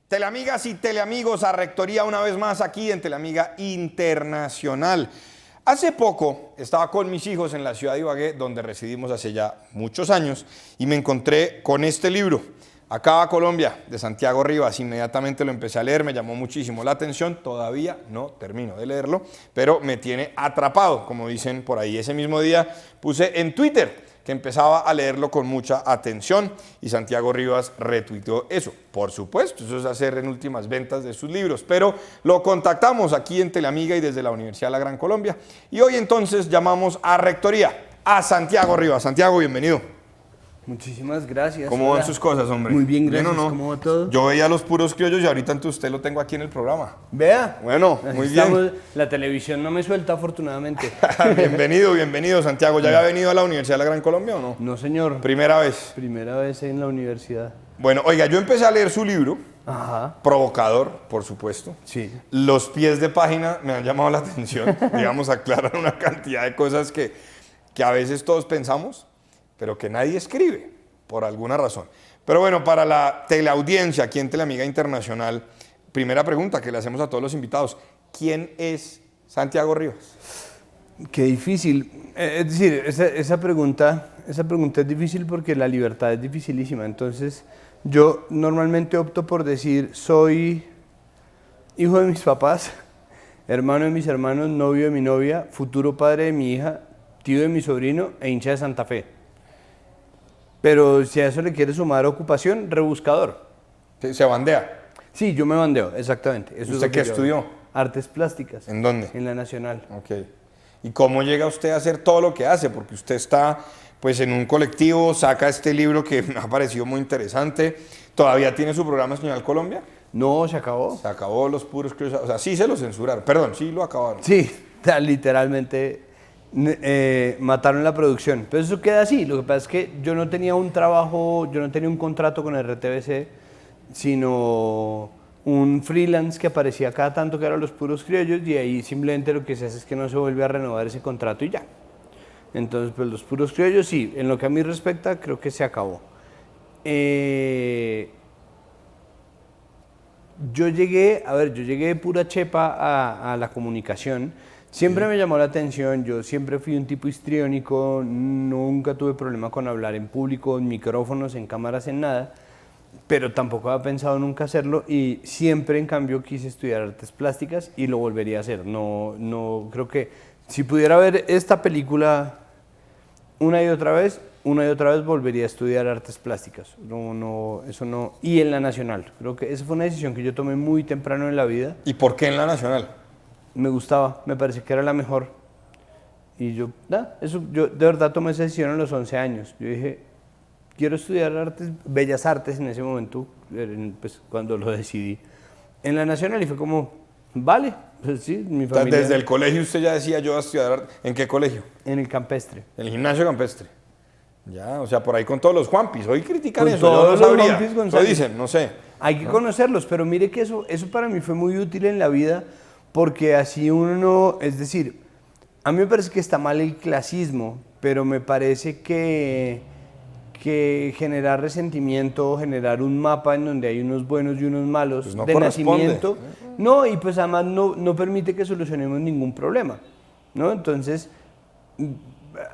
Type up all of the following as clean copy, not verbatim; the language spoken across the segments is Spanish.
Teleamigas y teleamigos, a Rectoría una vez más aquí en Teleamiga Internacional. Hace poco estaba con mis hijos en la ciudad de Ibagué, donde residimos hace ya muchos años, y me encontré con este libro, Acaba Colombia, de Santiago Rivas. Inmediatamente lo empecé a leer, me llamó muchísimo la atención, todavía no termino de leerlo, pero me tiene atrapado, como dicen por ahí. Ese mismo día puse en Twitter que empezaba a leerlo con mucha atención y Santiago Rivas retuiteó eso. Por supuesto, eso es hacer en últimas ventas de sus libros, pero lo contactamos aquí en Teleamiga y desde la Universidad de la Gran Colombia y hoy entonces llamamos a Rectoría a Santiago Rivas. Santiago, bienvenido. Muchísimas gracias. ¿Cómo van sus cosas, hombre? Muy bien, gracias. ¿Bien o no? ¿Cómo va todo? Yo veía Los Puros Criollos y ahorita entonces usted lo tengo aquí en el programa. Vea. Bueno, muy bien. La televisión no me suelta, afortunadamente. Bienvenido, Santiago. ¿Ya había venido a la Universidad de la Gran Colombia o no? No, señor. ¿Primera vez? Primera vez en la universidad. Bueno, oiga, yo empecé a leer su libro. Ajá. Provocador, por supuesto. Sí. Los pies de página me han llamado la atención. Digamos, aclaran una cantidad de cosas que a veces todos pensamos, pero que nadie escribe, por alguna razón. Pero bueno, para la teleaudiencia aquí en Teleamiga Internacional, primera pregunta que le hacemos a todos los invitados. ¿Quién es Santiago Rivas? Qué difícil. Es decir, esa pregunta es difícil porque la libertad es dificilísima. Entonces, yo normalmente opto por decir, soy hijo de mis papás, hermano de mis hermanos, novio de mi novia, futuro padre de mi hija, tío de mi sobrino e hincha de Santa Fe. Pero si a eso le quiere sumar ocupación, rebuscador. ¿Se bandea? Sí, yo me bandeo, exactamente. Eso ¿Usted es lo qué que yo estudió? hago. Artes plásticas. ¿En dónde? En la Nacional. Ok. ¿Y cómo llega usted a hacer todo lo que hace? Porque usted está pues en un colectivo, saca este libro que me ha parecido muy interesante. ¿Todavía tiene su programa Señal Colombia? No, se acabó. Se acabó Los Puros Criollos. O sea, sí se lo censuraron. Perdón, sí lo acabaron. Sí, literalmente mataron la producción. Pero eso queda así. Lo que pasa es que yo no tenía un trabajo, yo no tenía un contrato con RTBC, sino un freelance que aparecía cada tanto que eran Los Puros Criollos y ahí simplemente lo que se hace es que no se vuelve a renovar ese contrato y ya. Entonces, pues Los Puros Criollos sí, en lo que a mí respecta creo que se acabó. Yo llegué de pura chepa a la comunicación. Siempre me llamó la atención, yo siempre fui un tipo histriónico, nunca tuve problema con hablar en público, en micrófonos, en cámaras, en nada, pero tampoco había pensado nunca hacerlo y siempre en cambio quise estudiar artes plásticas y lo volvería a hacer. No creo que si pudiera ver esta película una y otra vez volvería a estudiar artes plásticas. Eso no. Y en la Nacional. Creo que esa fue una decisión que yo tomé muy temprano en la vida. ¿Y por qué en la Nacional? Me gustaba, me parecía que era la mejor. Y yo de verdad tomé esa decisión a los 11 años. Yo dije, quiero estudiar bellas artes en ese momento, pues, cuando lo decidí, en la Nacional. Y fue como, vale, pues sí, mi familia. Desde el colegio usted ya decía, yo voy a estudiar arte. ¿En qué colegio? En el Campestre. En el gimnasio Campestre. Ya, o sea, por ahí con todos los Juanpis. Hoy critican Con eso, todos yo no los sabría. Juanpis Lo González. dicen, no sé. Hay que conocerlos, pero mire que eso para mí fue muy útil en la vida, porque así uno, es decir, a mí me parece que está mal el clasismo, pero me parece que generar resentimiento, generar un mapa en donde hay unos buenos y unos malos Pues no de corresponde. nacimiento, no, y pues además no permite que solucionemos ningún problema, ¿no? Entonces,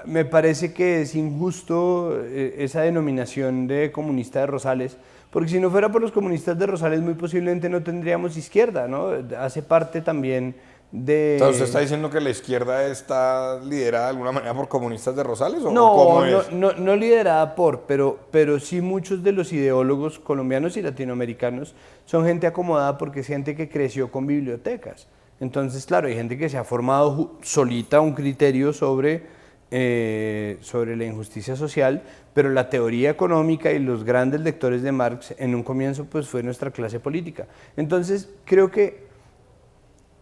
me parece que es injusto esa denominación de comunista de Rosales, porque si no fuera por los comunistas de Rosales muy posiblemente no tendríamos izquierda, ¿no? Hace parte también de... Entonces, ¿usted está diciendo que la izquierda está liderada de alguna manera por comunistas de Rosales? ¿O No, cómo es? no liderada pero sí muchos de los ideólogos colombianos y latinoamericanos son gente acomodada porque es gente que creció con bibliotecas. Entonces, claro, hay gente que se ha formado solita un criterio sobre la injusticia social, pero la teoría económica y los grandes lectores de Marx en un comienzo pues fue nuestra clase política. Entonces, creo que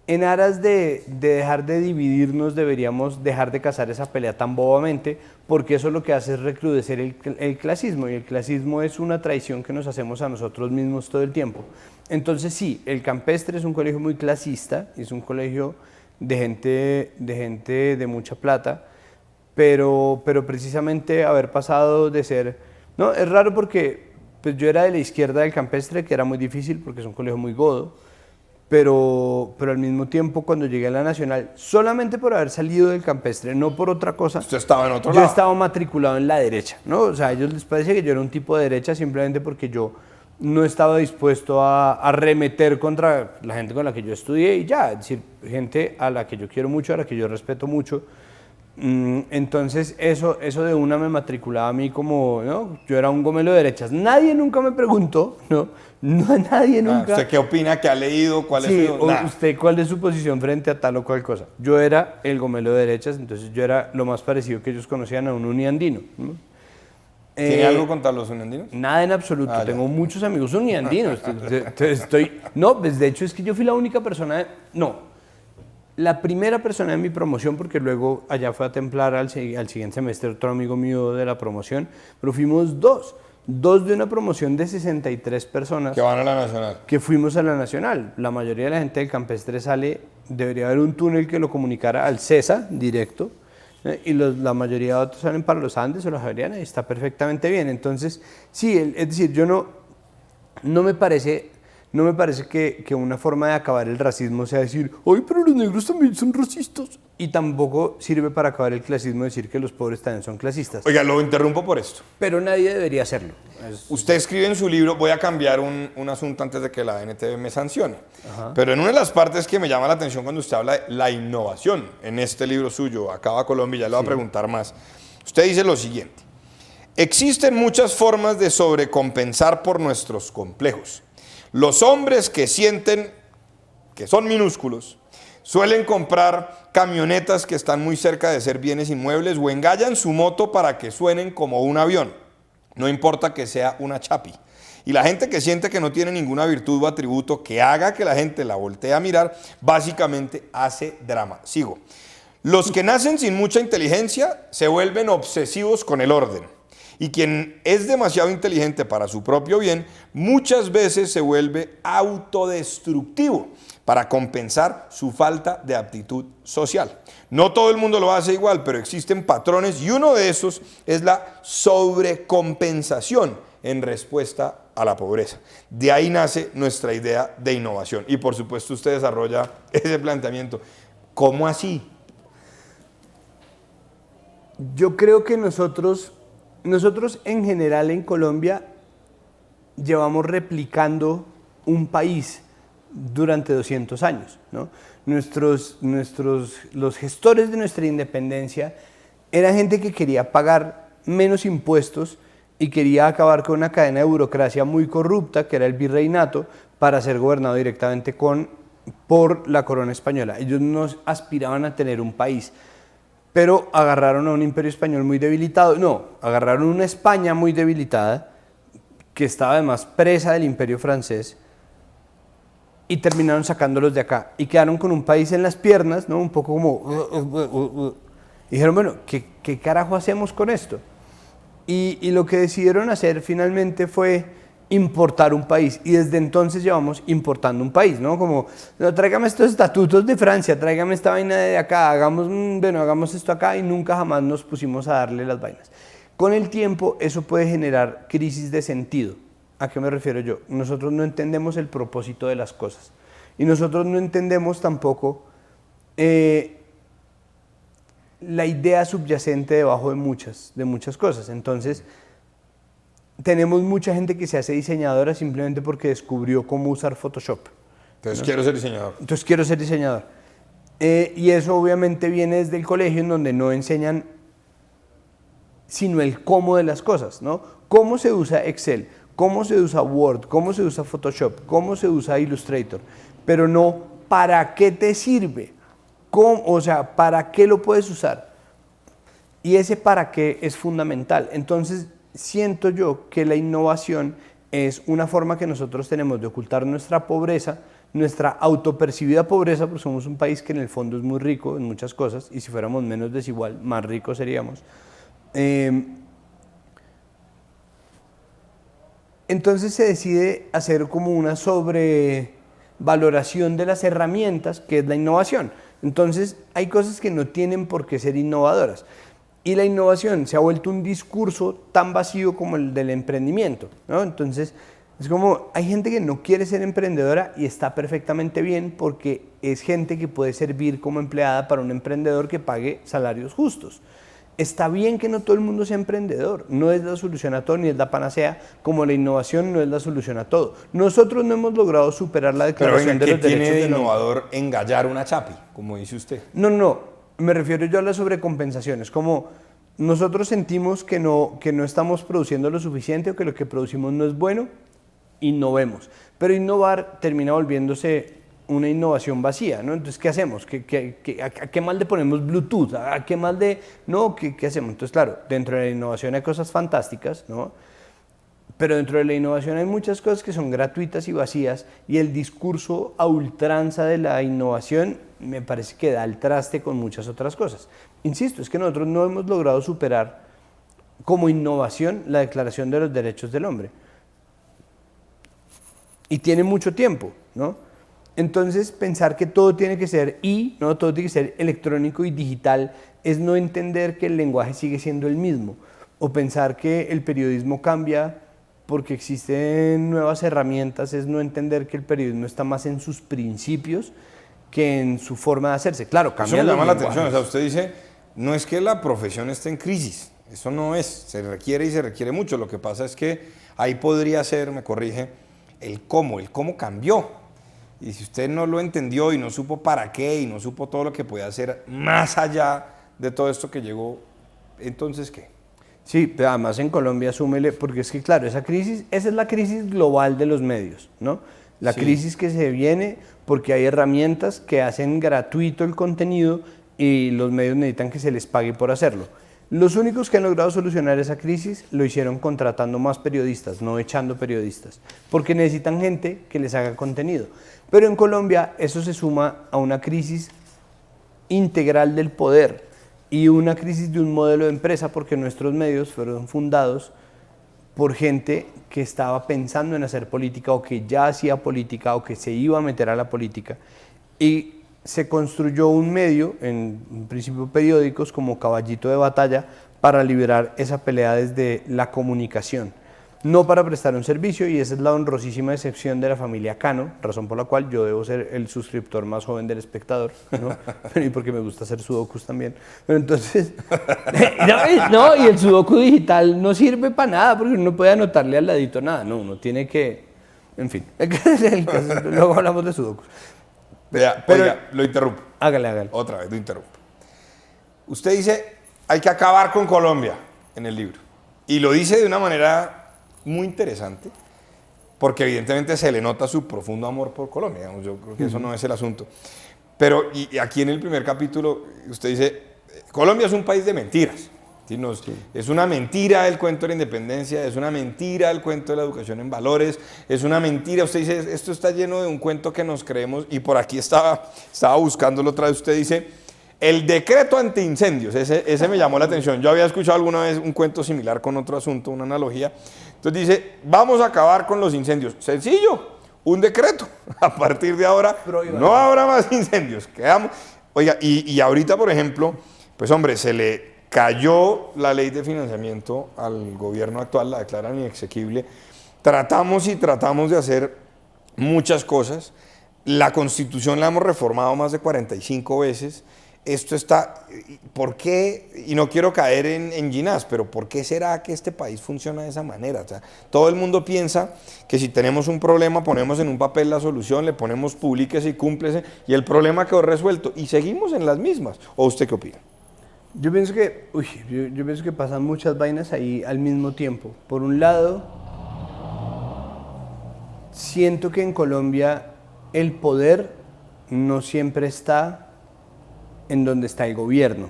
en aras de dejar de dividirnos, deberíamos dejar de cazar esa pelea tan bobamente, porque eso lo que hace es recrudecer el clasismo, y el clasismo es una traición que nos hacemos a nosotros mismos todo el tiempo. Entonces sí, el Campestre es un colegio muy clasista, es un colegio de gente de mucha plata, pero precisamente haber pasado de ser... No, es raro porque pues yo era de la izquierda del Campestre, que era muy difícil porque es un colegio muy godo, pero al mismo tiempo cuando llegué a la Nacional, solamente por haber salido del Campestre, no por otra cosa, Usted estaba en otro yo lado. estaba matriculado en la derecha, ¿no? O sea, a ellos les parece que yo era un tipo de derecha simplemente porque yo no estaba dispuesto a arremeter contra la gente con la que yo estudié y ya, es decir, gente a la que yo quiero mucho, a la que yo respeto mucho. Entonces eso de una me matriculaba a mí como, ¿no? Yo era un gomelo de derechas. Nadie nunca me preguntó, ¿no? Nadie nunca. ¿Usted qué opina? ¿Qué ha leído? ¿Cuál Sí, es su...? o usted cuál es su posición frente a tal o cual cosa. Yo era el gomelo de derechas, entonces yo era lo más parecido que ellos conocían a un uniandino, ¿no? ¿Tiene algo contra los uniandinos? Nada en absoluto. Tengo muchos amigos uniandinos. No, pues de hecho es que yo fui la única persona, la primera persona en mi promoción, porque luego allá fue a templar al siguiente semestre otro amigo mío de la promoción, pero fuimos dos de una promoción de 63 personas. Que van a la Nacional. Que fuimos a la Nacional. La mayoría de la gente del Campestre debería haber un túnel que lo comunicara al CESA directo, y la mayoría de otros salen para los Andes o la Javeriana y está perfectamente bien. Entonces, sí, es decir, yo no me parece que una forma de acabar el racismo sea decir, ¡ay, pero los negros también son racistas! Y tampoco sirve para acabar el clasismo decir que los pobres también son clasistas. Oiga, lo interrumpo por esto. Pero nadie debería hacerlo. Usted escribe en su libro, voy a cambiar un asunto antes de que la NTV me sancione, pero en una de las partes que me llama la atención cuando usted habla de la innovación, en este libro suyo, Acaba Colombia, ya le voy a preguntar más, usted dice lo siguiente: existen muchas formas de sobrecompensar por nuestros complejos. Los hombres que sienten que son minúsculos suelen comprar camionetas que están muy cerca de ser bienes inmuebles o engallan su moto para que suenen como un avión. No importa que sea una chapi. Y la gente que siente que no tiene ninguna virtud o atributo que haga que la gente la voltee a mirar, básicamente hace drama. Sigo. Los que nacen sin mucha inteligencia se vuelven obsesivos con el orden. Y quien es demasiado inteligente para su propio bien, muchas veces se vuelve autodestructivo para compensar su falta de aptitud social. No todo el mundo lo hace igual, pero existen patrones y uno de esos es la sobrecompensación en respuesta a la pobreza. De ahí nace nuestra idea de innovación. Y por supuesto usted desarrolla ese planteamiento. ¿Cómo así? Yo creo que nosotros en general en Colombia llevamos replicando un país durante 200 años, ¿no? Los gestores de nuestra independencia eran gente que quería pagar menos impuestos y quería acabar con una cadena de burocracia muy corrupta, que era el virreinato, para ser gobernado directamente por la corona española. Ellos no aspiraban a tener un país, pero agarraron a un imperio español muy debilitado, agarraron una España muy debilitada, que estaba además presa del imperio francés, y terminaron sacándolos de acá, y quedaron con un país en las piernas, ¿no? Un poco como... Y dijeron, bueno, ¿qué carajo hacemos con esto? Y lo que decidieron hacer finalmente fue importar un país, y desde entonces llevamos importando un país, ¿no? Como, no, tráigame estos estatutos de Francia, tráigame esta vaina de acá, hagamos esto acá, y nunca jamás nos pusimos a darle las vainas. Con el tiempo eso puede generar crisis de sentido. ¿A qué me refiero yo? Nosotros no entendemos el propósito de las cosas, y nosotros no entendemos tampoco la idea subyacente debajo de muchas cosas. Entonces, tenemos mucha gente que se hace diseñadora simplemente porque descubrió cómo usar Photoshop. Entonces, quiero ser diseñador. Entonces, quiero ser diseñador. Y eso obviamente viene desde el colegio, en donde no enseñan sino el cómo de las cosas, ¿no? Cómo se usa Excel, cómo se usa Word, cómo se usa Photoshop, cómo se usa Illustrator, pero no para qué te sirve, o sea, para qué lo puedes usar. Y ese para qué es fundamental. Entonces, siento yo que la innovación es una forma que nosotros tenemos de ocultar nuestra pobreza, nuestra autopercibida pobreza, porque somos un país que en el fondo es muy rico en muchas cosas, y si fuéramos menos desigual, más ricos seríamos. Entonces se decide hacer como una sobrevaloración de las herramientas, que es la innovación. Entonces hay cosas que no tienen por qué ser innovadoras. Y la innovación se ha vuelto un discurso tan vacío como el del emprendimiento, ¿no? Entonces, es como, hay gente que no quiere ser emprendedora y está perfectamente bien porque es gente que puede servir como empleada para un emprendedor que pague salarios justos. Está bien que no todo el mundo sea emprendedor, no es la solución a todo ni es la panacea, como la innovación no es la solución a todo. Nosotros no hemos logrado superar la Declaración de los Derechos del Hombre. ¿Qué tiene de innovador engallar una chapi, como dice usted? No, me refiero yo a las sobrecompensaciones, como nosotros sentimos que no estamos produciendo lo suficiente o que lo que producimos no es bueno, innovemos. Pero innovar termina volviéndose una innovación vacía, ¿no? Entonces, ¿qué hacemos? ¿A qué más le ponemos Bluetooth? ¿A qué más de...? No, ¿qué hacemos? Entonces, claro, dentro de la innovación hay cosas fantásticas, ¿no? Pero dentro de la innovación hay muchas cosas que son gratuitas y vacías y el discurso a ultranza de la innovación me parece que da al traste con muchas otras cosas. Insisto, es que nosotros no hemos logrado superar como innovación la Declaración de los Derechos del Hombre. Y tiene mucho tiempo, ¿no? Entonces, pensar que todo tiene que ser ¿no? Todo tiene que ser electrónico y digital es no entender que el lenguaje sigue siendo el mismo. O pensar que el periodismo cambia porque existen nuevas herramientas es no entender que el periodismo está más en sus principios que en su forma de hacerse. Claro, cambia. Eso me llama la atención. O sea, usted dice, no es que la profesión esté en crisis. Eso no es. Se requiere y se requiere mucho. Lo que pasa es que ahí podría ser, me corrige, el cómo cambió. Y si usted no lo entendió y no supo para qué y no supo todo lo que podía hacer más allá de todo esto que llegó, entonces ¿qué? Sí, además en Colombia súmele, porque es que claro, esa es la crisis global de los medios, ¿no? La crisis que se viene porque hay herramientas que hacen gratuito el contenido y los medios necesitan que se les pague por hacerlo. Los únicos que han logrado solucionar esa crisis lo hicieron contratando más periodistas, no echando periodistas, porque necesitan gente que les haga contenido. Pero en Colombia eso se suma a una crisis integral del poder y una crisis de un modelo de empresa, porque nuestros medios fueron fundados por gente que estaba pensando en hacer política o que ya hacía política o que se iba a meter a la política. Y se construyó un medio, en principio periódicos, como caballito de batalla para liberar esa pelea desde la comunicación, no para prestar un servicio, y esa es la honrosísima excepción de la familia Cano, razón por la cual yo debo ser el suscriptor más joven del Espectador, ¿no? Y porque me gusta hacer sudokus también. Pero entonces, no, y el sudoku digital no sirve para nada, porque uno no puede anotarle al ladito nada, no, uno tiene que, en fin, luego hablamos de sudokus. Pero, oiga, lo interrumpo. Hágale. Otra vez, lo interrumpo. Usted dice, hay que acabar con Colombia en el libro. Y lo dice de una manera muy interesante, porque evidentemente se le nota su profundo amor por Colombia. Digamos, yo creo que eso no es el asunto. Pero y aquí en el primer capítulo usted dice, Colombia es un país de mentiras. ¿Sí? Es una mentira el cuento de la independencia, es una mentira el cuento de la educación en valores, es una mentira. Usted dice, esto está lleno de un cuento que nos creemos, y por aquí estaba buscándolo otra vez. Usted dice, el decreto antiincendios, ese me llamó la atención. Yo había escuchado alguna vez un cuento similar con otro asunto, una analogía. Entonces dice, vamos a acabar con los incendios. Sencillo, un decreto. A partir de ahora no habrá más incendios. Quedamos. Oiga, y ahorita, por ejemplo, pues hombre, se le cayó la ley de financiamiento al gobierno actual, la declaran inexequible. Tratamos de hacer muchas cosas. La Constitución la hemos reformado más de 45 veces. Esto está, ¿por qué? Y no quiero caer en ginás, pero ¿por qué será que este país funciona de esa manera? O sea, todo el mundo piensa que si tenemos un problema ponemos en un papel la solución, le ponemos publíquese y cúmplese y el problema quedó resuelto y seguimos en las mismas. ¿O usted qué opina? Yo pienso que pasan muchas vainas ahí al mismo tiempo. Por un lado, siento que en Colombia el poder no siempre está en donde está el gobierno.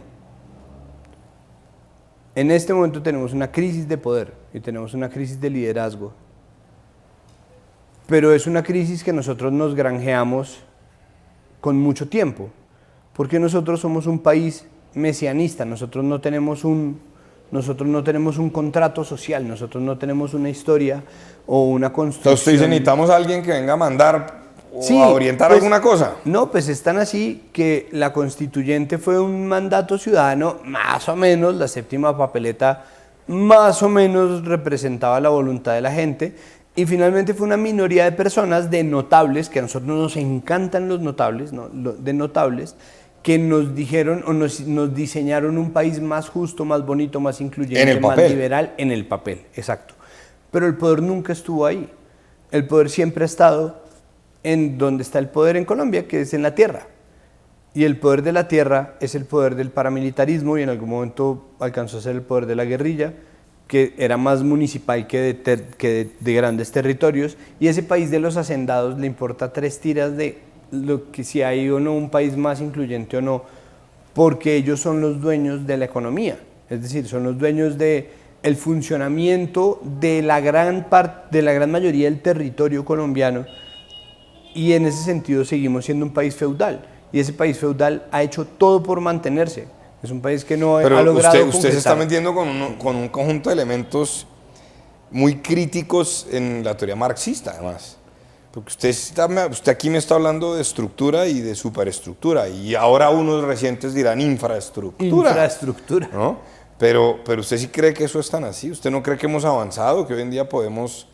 En este momento tenemos una crisis de poder y tenemos una crisis de liderazgo, pero es una crisis que nosotros nos granjeamos con mucho tiempo, porque nosotros somos un país mesianista, nosotros no tenemos un contrato social, nosotros no tenemos una historia o una construcción. Entonces usted dice, necesitamos a alguien que venga a mandar o a orientar pues, alguna cosa. No, pues están así que la constituyente fue un mandato ciudadano, más o menos, la séptima papeleta más o menos representaba la voluntad de la gente, y finalmente fue una minoría de personas, de notables, que a nosotros nos encantan los notables, ¿no? De notables, que nos dijeron o nos diseñaron un país más justo, más bonito, más incluyente, más liberal, en el papel, exacto. Pero el poder nunca estuvo ahí. El poder siempre ha estado en donde está el poder en Colombia, que es en la tierra. Y el poder de la tierra es el poder del paramilitarismo, y en algún momento alcanzó a ser el poder de la guerrilla, que era más municipal que de grandes territorios. Y ese país de los hacendados le importa 3 tiras de lo que si hay o no un país más incluyente o no, porque ellos son los dueños de la economía. Es decir, son los dueños de el funcionamiento de la gran mayoría del territorio colombiano, y en ese sentido seguimos siendo un país feudal, y ese país feudal ha hecho todo por mantenerse. Es un país que no ha logrado usted se está metiendo con un conjunto de elementos muy críticos en la teoría marxista, además. Porque usted aquí me está hablando de estructura y de superestructura, y ahora unos recientes dirán infraestructura. Infraestructura. ¿No? Pero usted sí cree que eso es tan así. ¿Usted no cree que hemos avanzado, que hoy en día podemos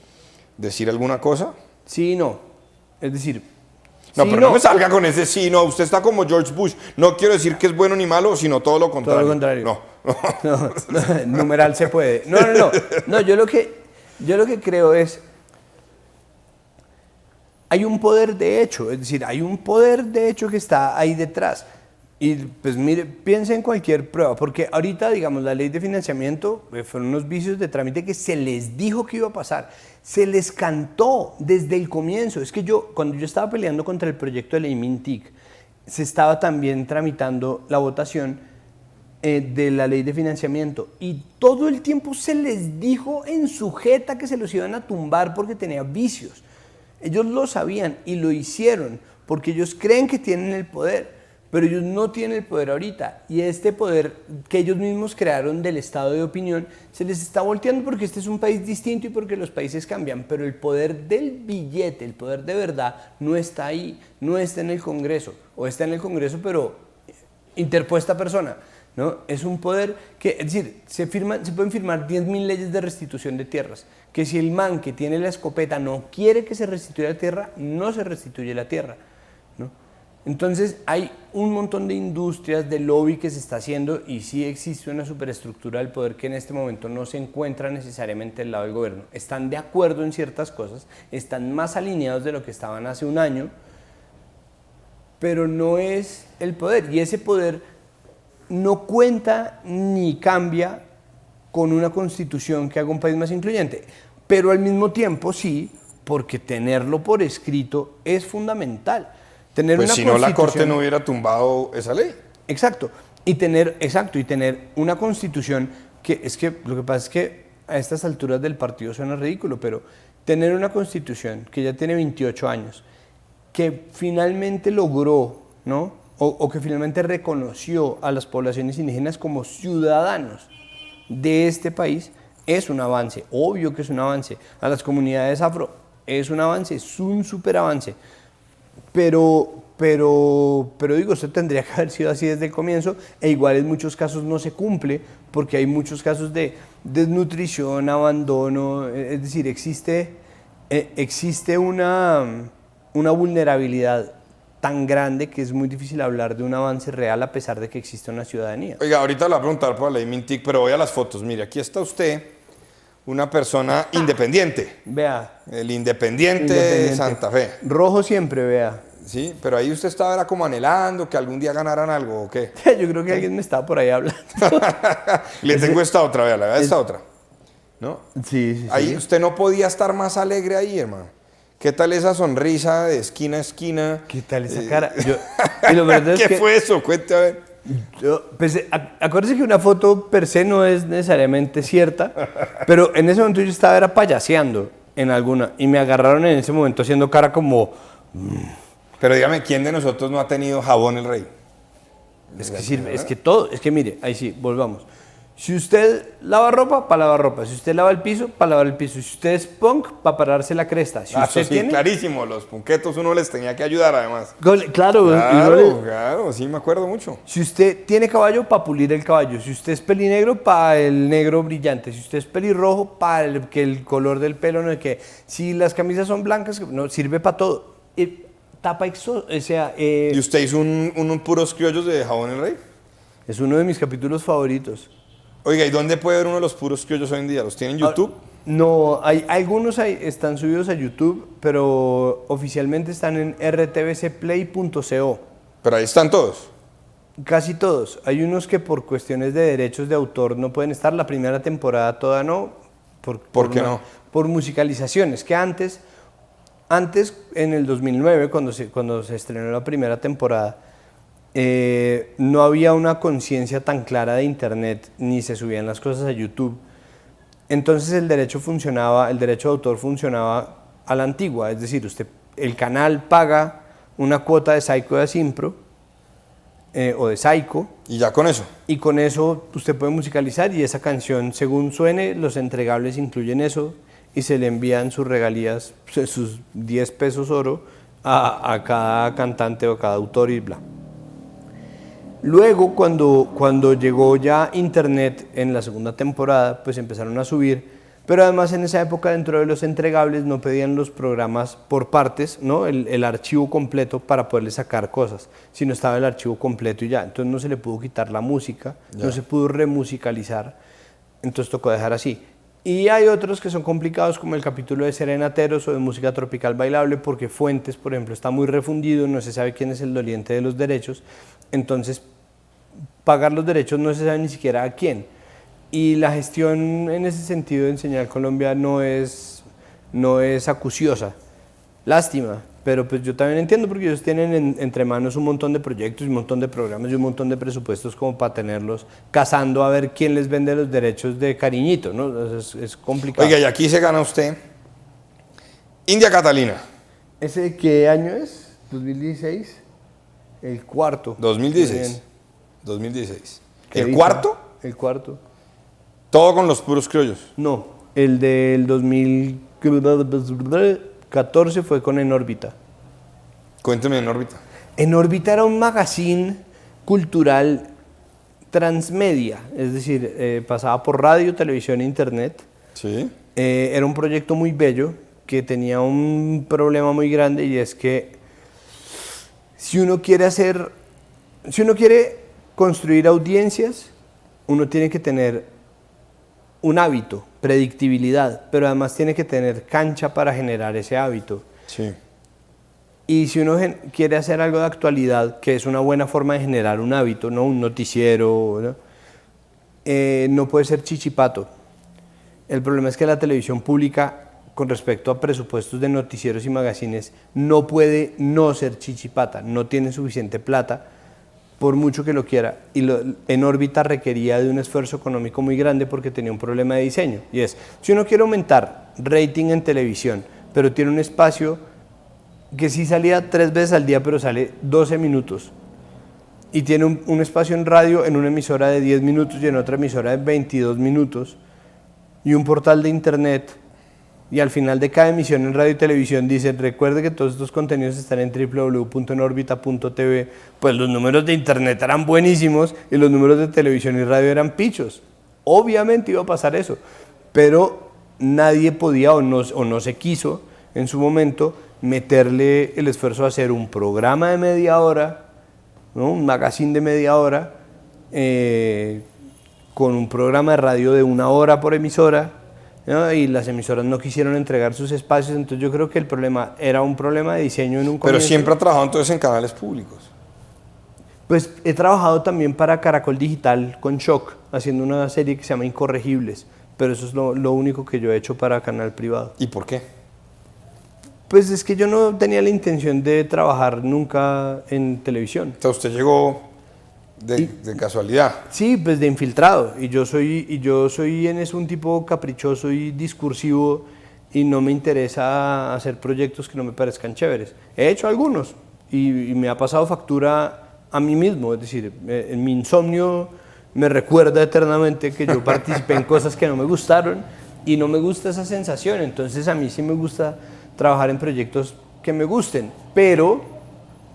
decir alguna cosa? Sí y no. Es decir... No, sí, pero no me salga con ese sí, no. Usted está como George Bush. No quiero decir que es bueno ni malo, sino todo lo contrario. Todo lo contrario. No. Numeral se puede. No, yo lo que creo es... Hay un poder de hecho, es decir, hay un poder de hecho que está ahí detrás. Y pues mire, piense en cualquier prueba, porque ahorita, digamos, la ley de financiamiento fueron unos vicios de trámite que se les dijo que iba a pasar, se les cantó desde el comienzo. Es que cuando yo estaba peleando contra el proyecto de ley Mintic, se estaba también tramitando la votación de la ley de financiamiento, y todo el tiempo se les dijo en su jeta que se los iban a tumbar porque tenía vicios. Ellos lo sabían y lo hicieron porque ellos creen que tienen el poder. Pero ellos no tienen el poder ahorita, y este poder que ellos mismos crearon del estado de opinión se les está volteando, porque este es un país distinto y porque los países cambian, pero el poder del billete, el poder de verdad, no está ahí, no está en el Congreso, o está en el Congreso pero interpuesta persona, ¿no? Es un poder que, es decir, se pueden firmar 10.000 leyes de restitución de tierras, que si el man que tiene la escopeta no quiere que se restituya la tierra, no se restituye la tierra, ¿no? Entonces hay un montón de industrias, de lobby que se está haciendo, y sí existe una superestructura del poder que en este momento no se encuentra necesariamente del lado del gobierno. Están de acuerdo en ciertas cosas, están más alineados de lo que estaban hace un año, pero no es el poder, y ese poder no cuenta ni cambia con una constitución que haga un país más incluyente, pero al mismo tiempo sí, porque tenerlo por escrito es fundamental. Tener pues una si no, la Corte no hubiera tumbado esa ley. Exacto. Y tener una constitución que lo que pasa es que a estas alturas del partido suena ridículo, pero tener una constitución que ya tiene 28 años, que finalmente logró, ¿no? O que finalmente reconoció a las poblaciones indígenas como ciudadanos de este país, es un avance. Obvio que es un avance. A las comunidades afro es un avance, es un súper avance. Pero digo, eso tendría que haber sido así desde el comienzo, e igual en muchos casos no se cumple, porque hay muchos casos de desnutrición, abandono, es decir, existe una vulnerabilidad tan grande que es muy difícil hablar de un avance real a pesar de que existe una ciudadanía. Oiga, ahorita le voy a preguntar por la ley Mintic, pero voy a las fotos. Mire, aquí está usted, una persona independiente. Vea. El independiente de Santa Fe. Rojo siempre, vea. Sí, pero ahí usted estaba como anhelando que algún día ganaran algo, ¿o qué? Yo creo que alguien me estaba por ahí hablando. Le tengo esta otra, vea, la verdad, esta otra. ¿No? Sí. Ahí usted no podía estar más alegre ahí, hermano. ¿Qué tal esa sonrisa de esquina a esquina? ¿Qué tal esa cara? Y lo verdad es ¿Qué fue eso? Cuente a ver. Acuérdese que una foto per se no es necesariamente cierta, pero en ese momento yo estaba payaseando en alguna, y me agarraron en ese momento haciendo cara como... Pero dígame, ¿quién de nosotros no ha tenido jabón el rey? Es que sirve, es que todo, es que mire, ahí sí, volvamos. Si usted lava ropa, para lavar ropa. Si usted lava el piso, para lavar el piso. Si usted es punk, para pararse la cresta. Si Eso usted sí, tiene... clarísimo, los punquetos uno les tenía que ayudar además. Claro, Claro, sí me acuerdo mucho. Si usted tiene caballo, para pulir el caballo. Si usted es pelinegro, para el negro brillante. Si usted es pelirrojo, para que el color del pelo no es que. Si las camisas son blancas, no sirve para todo. Tapa o sea, ¿Y usted hizo un puros criollos de Jabón el Rey? es uno de mis capítulos favoritos. Oiga, ¿y dónde puede ver uno de los puros criollos hoy en día? ¿Los tiene en YouTube? No, hay algunos están subidos a YouTube, pero oficialmente están en rtbcplay.co. Pero ahí están todos. Casi todos. Hay unos que por cuestiones de derechos de autor no pueden estar. La primera temporada toda no. ¿Por qué no? Por musicalizaciones. Que antes en el 2009, cuando se estrenó la primera temporada, no había una conciencia tan clara de Internet, ni se subían las cosas a YouTube. Entonces el derecho de autor funcionaba a la antigua, es decir, el canal paga una cuota de Saico de Asimpro o de Saico. Y ya con eso. Y con eso usted puede musicalizar y esa canción, según suene, los entregables incluyen eso y se le envían sus regalías, sus 10 pesos oro a cada cantante o cada autor y bla. Luego, cuando llegó ya Internet en la segunda temporada, pues empezaron a subir, pero además en esa época dentro de los entregables no pedían los programas por partes, ¿no? el archivo completo para poderle sacar cosas, sino estaba el archivo completo y ya. Entonces no se le pudo quitar la música, no se pudo remusicalizar, entonces tocó dejar así. Y hay otros que son complicados, como el capítulo de Serenateros o de música tropical bailable, porque Fuentes, por ejemplo, está muy refundido, no se sabe quién es el doliente de los derechos, entonces pagar los derechos no se sabe ni siquiera a quién. Y la gestión en ese sentido en Señal Colombia no es acuciosa. Lástima, pero pues yo también entiendo porque ellos tienen entre manos un montón de proyectos, un montón de programas y un montón de presupuestos como para tenerlos cazando a ver quién les vende los derechos de cariñito, ¿no? Es complicado. Oiga, y aquí se gana usted India Catalina. ¿Ese qué año es? ¿2016? El cuarto. 2016. 2016. ¿El dicho? cuarto? El cuarto. Todo con los puros criollos. No, el del 2014 fue con En órbita. Cuénteme En órbita. En órbita era un magazine cultural transmedia, es decir, pasaba por radio, televisión e internet. Sí. Era un proyecto muy bello que tenía un problema muy grande y es que si uno quiere construir audiencias, uno tiene que tener un hábito, predictibilidad, pero además tiene que tener cancha para generar ese hábito. Sí. Y si uno quiere hacer algo de actualidad, que es una buena forma de generar un hábito, ¿no? Un noticiero, ¿no? No puede ser chichipato. El problema es que la televisión pública, con respecto a presupuestos de noticieros y magazines, no puede no ser chichipata, no tiene suficiente plata, por mucho que lo quiera. Y En órbita requería de un esfuerzo económico muy grande porque tenía un problema de diseño. Y es, si uno quiere aumentar rating en televisión, pero tiene un espacio que sí salía 3 veces al día, pero sale 12 minutos, y tiene un espacio en radio en una emisora de 10 minutos y en otra emisora de 22 minutos, y un portal de internet, y al final de cada emisión en radio y televisión dice, recuerde que todos estos contenidos están en www.enorbita.tv, pues los números de internet eran buenísimos y los números de televisión y radio eran pichos. Obviamente iba a pasar eso, pero nadie podía o no se quiso en su momento meterle el esfuerzo a hacer un programa de media hora, ¿no? Un magazine de media hora, con un programa de radio de 1 hora por emisora, ¿no? Y las emisoras no quisieron entregar sus espacios, entonces yo creo que el problema era un problema de diseño en un comienzo. Pero siempre ha trabajado entonces en canales públicos. Pues he trabajado también para Caracol Digital con Shock, haciendo una serie que se llama Incorregibles, pero eso es lo único que yo he hecho para canal privado. ¿Y por qué? Pues es que yo no tenía la intención de trabajar nunca en televisión. O sea, usted llegó de casualidad. Sí, pues de infiltrado. Y yo soy en eso un tipo caprichoso y discursivo y no me interesa hacer proyectos que no me parezcan chéveres. He hecho algunos y me ha pasado factura a mí mismo. Es decir, en mi insomnio me recuerda eternamente que yo participé en cosas que no me gustaron y no me gusta esa sensación. Entonces a mí sí me gusta trabajar en proyectos que me gusten, pero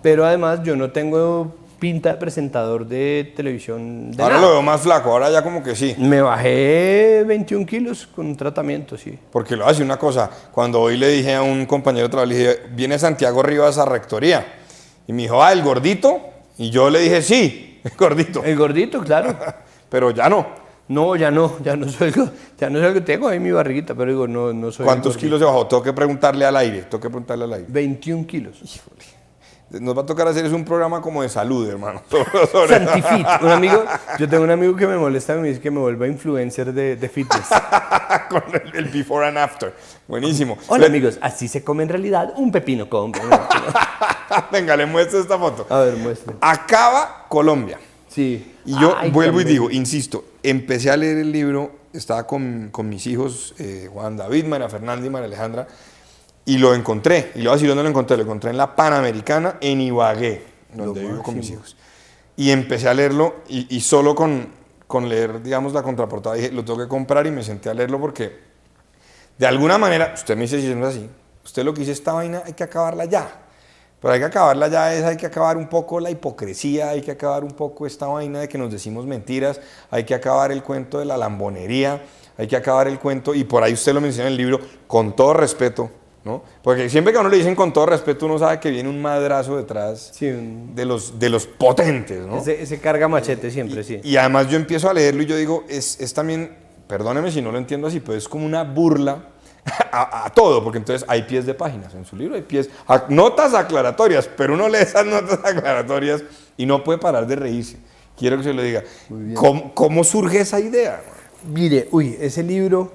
además yo no tengo pinta de presentador de televisión de Ahora nada. lo veo más flaco, ahora ya como que sí. Me bajé 21 kilos con un tratamiento, sí. Porque lo hace una cosa, cuando hoy le dije a un compañero de trabajo, le dije, viene Santiago Rivas a rectoría. Y me dijo, ¿el gordito? Y yo le dije, sí, el gordito. El gordito, claro. Pero ya no. No, ya no soy el que tengo ahí mi barriguita, pero digo, no soy. ¿Cuántos kilos se bajó? Tengo que preguntarle al aire, 21 kilos. Nos va a tocar hacer es un programa como de salud, hermano. Santifit. Yo tengo un amigo que me molesta, me dice que me vuelva influencer de fitness. Con el before and after. Buenísimo. Hola amigos, así se come en realidad un pepino con... Venga, le muestro esta foto. A ver, muestre. Acaba Colombia. Sí. Y yo Ay, vuelvo y también. digo, insisto, empecé a leer el libro, estaba con mis hijos, Juan David, María Fernanda y María Alejandra, y lo encontré. Y le voy a decir dónde lo encontré en la Panamericana, en Ibagué, donde vivo con mis hijos. Y empecé a leerlo, y solo con leer, digamos, la contraportada, dije, lo tengo que comprar, y me senté a leerlo porque, de alguna manera, usted me dice si no es así, usted lo que dice, esta vaina hay que acabarla ya. Pero hay que acabarla ya, hay que acabar un poco la hipocresía, hay que acabar un poco esta vaina de que nos decimos mentiras, hay que acabar el cuento de la lambonería, hay que acabar el cuento, y por ahí usted lo menciona en el libro, con todo respeto, ¿no? Porque siempre que a uno le dicen con todo respeto, uno sabe que viene un madrazo detrás Sí, de los potentes, ¿no? ese carga machete siempre, sí. Y además yo empiezo a leerlo y yo digo, es también, perdóneme si no lo entiendo así, pero es como una burla a todo, porque entonces hay pies de páginas, en su libro hay pies, notas aclaratorias, pero uno lee esas notas aclaratorias y no puede parar de reírse. Quiero que se lo diga. ¿Cómo surge esa idea? Mire, ese libro,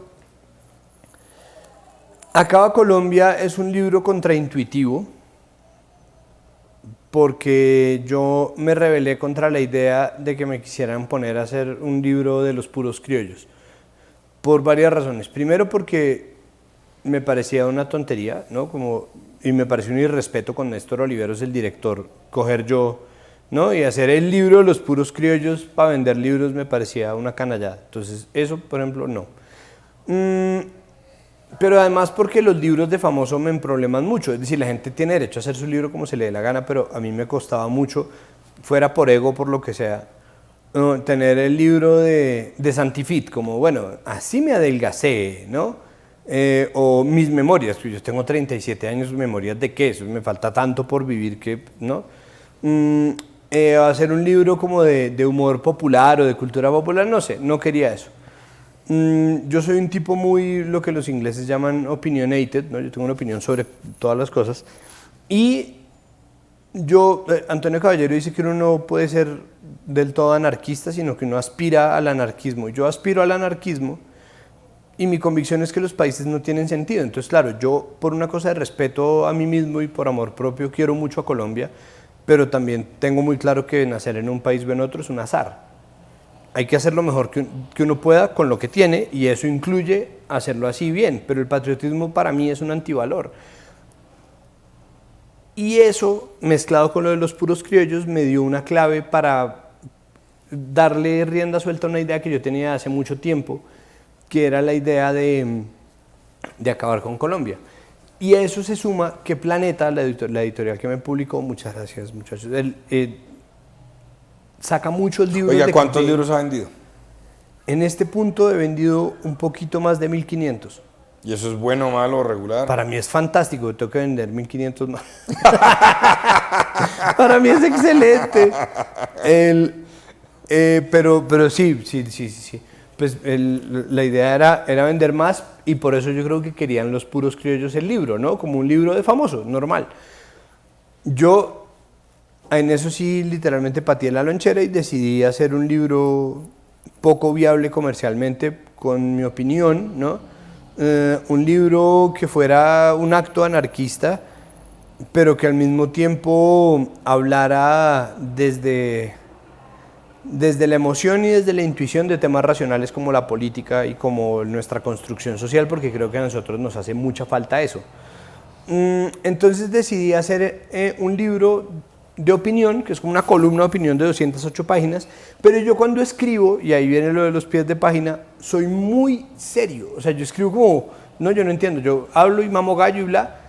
Acaba Colombia, es un libro contraintuitivo, porque yo me rebelé contra la idea de que me quisieran poner a hacer un libro de los puros criollos, por varias razones. Primero porque me parecía una tontería, ¿no? Y me pareció un irrespeto con Néstor Oliveros, el director, coger yo, ¿no? Y hacer el libro de los puros criollos para vender libros me parecía una canallada. Entonces, eso, por ejemplo, no. Pero además porque los libros de famoso me probleman mucho. Es decir, la gente tiene derecho a hacer su libro como se le dé la gana, pero a mí me costaba mucho, fuera por ego, por lo que sea, tener el libro de Santifit, como, bueno, así me adelgacé, ¿no? O mis memorias, yo tengo 37 años, memorias de qué, eso me falta tanto por vivir que, ¿no? Hacer un libro como de humor popular o de cultura popular, no sé, no quería eso. Yo soy un tipo muy, lo que los ingleses llaman opinionated, ¿no? Yo tengo una opinión sobre todas las cosas. Y Antonio Caballero dice que uno no puede ser del todo anarquista, sino que uno aspira al anarquismo. Yo aspiro al anarquismo, y mi convicción es que los países no tienen sentido. Entonces, claro, yo por una cosa de respeto a mí mismo y por amor propio quiero mucho a Colombia, pero también tengo muy claro que nacer en un país o en otro es un azar. Hay que hacer lo mejor que uno pueda con lo que tiene, y eso incluye hacerlo así bien, pero el patriotismo para mí es un antivalor. Y eso, mezclado con lo de los puros criollos, me dio una clave para darle rienda suelta a una idea que yo tenía hace mucho tiempo, que era la idea de acabar con Colombia. Y a eso se suma que Planeta, la editorial que me publicó, muchas gracias muchachos, saca muchos libros. Oiga, ¿cuántos libros ha vendido? En este punto he vendido un poquito más de 1.500. ¿Y eso es bueno, malo, regular? Para mí es fantástico, tengo que vender 1.500 más. Para mí es excelente. Pero sí. Pues la idea era vender más, y por eso yo creo que querían los puros criollos el libro, ¿no? Como un libro de famoso, normal. Yo en eso sí literalmente pateé la lonchera y decidí hacer un libro poco viable comercialmente, con mi opinión, ¿no? Un libro que fuera un acto anarquista, pero que al mismo tiempo hablara desde la emoción y desde la intuición de temas racionales como la política y como nuestra construcción social, porque creo que a nosotros nos hace mucha falta eso. Entonces decidí hacer un libro de opinión, que es como una columna de opinión de 208 páginas, pero yo cuando escribo, y ahí viene lo de los pies de página, soy muy serio. O sea, yo escribo como, no, yo no entiendo, yo hablo y mamo gallo y bla,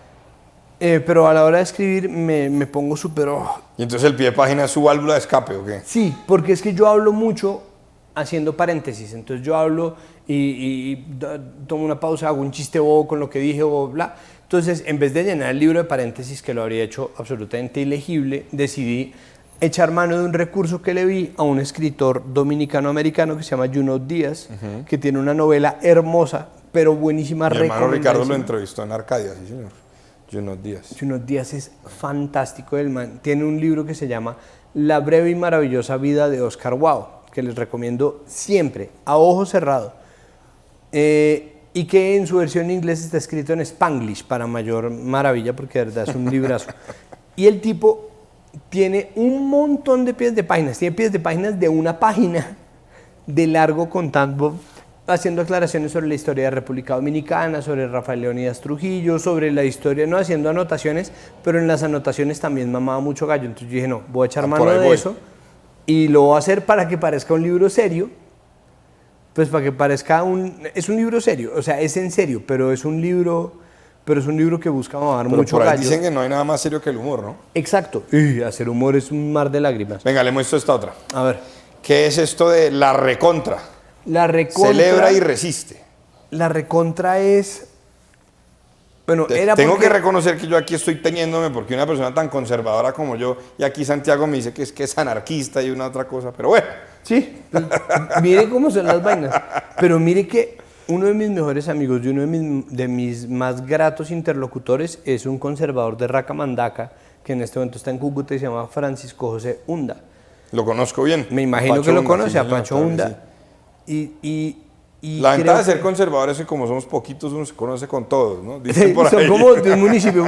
pero a la hora de escribir me pongo súper... ¿Y entonces el pie de página es su válvula de escape o qué? Sí, porque es que yo hablo mucho haciendo paréntesis, entonces yo hablo tomo una pausa, hago un chiste bobo con lo que dije o bla. Entonces, en vez de llenar el libro de paréntesis, que lo habría hecho absolutamente ilegible, decidí echar mano de un recurso que le vi a un escritor dominicano-americano que se llama Junot Díaz, que tiene una novela hermosa, pero buenísima. Mi hermano Ricardo lo entrevistó en Arcadia, sí señor. Junot Díaz. Junot Díaz es fantástico, el man tiene un libro que se llama La breve y maravillosa vida de Oscar Wilde, que les recomiendo siempre, a ojo cerrado. Y que en su versión en inglés está escrito en Spanglish, para mayor maravilla, porque de verdad es un librazo. Y el tipo tiene un montón de pies de páginas, tiene pies de páginas de una página de largo contando, haciendo aclaraciones sobre la historia de República Dominicana, sobre Rafael Leónidas Trujillo, sobre la historia, no haciendo anotaciones, pero en las anotaciones también mamaba mucho gallo. Entonces yo dije, no, voy a echar mano de eso y lo voy a hacer para que parezca un libro serio. Pues para que parezca es un libro serio, o sea, es en serio, pero es un libro que busca mamar mucho gallo. Dicen que no hay nada más serio que el humor, ¿no? Exacto. Y hacer humor es un mar de lágrimas. Venga, le muestro esta otra. A ver. ¿Qué es esto de la recontra? La recontra. Celebra y resiste. La recontra es... Bueno, Tengo que reconocer que yo aquí estoy teniéndome porque una persona tan conservadora como yo, y aquí Santiago me dice que es anarquista y una otra cosa, pero bueno. Sí, mire cómo son las vainas. Pero mire que uno de mis mejores amigos y uno de mis más gratos interlocutores es un conservador de Racamandaca, que en este momento está en Cúcuta y se llama Francisco José Hunda. Lo conozco bien. Me imagino Pacho que lo Hunda, conoce, sí, a Pacho claro, Hunda. Sí. La ventaja de ser conservador es que como somos poquitos uno se conoce con todos, ¿no? Dicen por son ahí. como de un municipio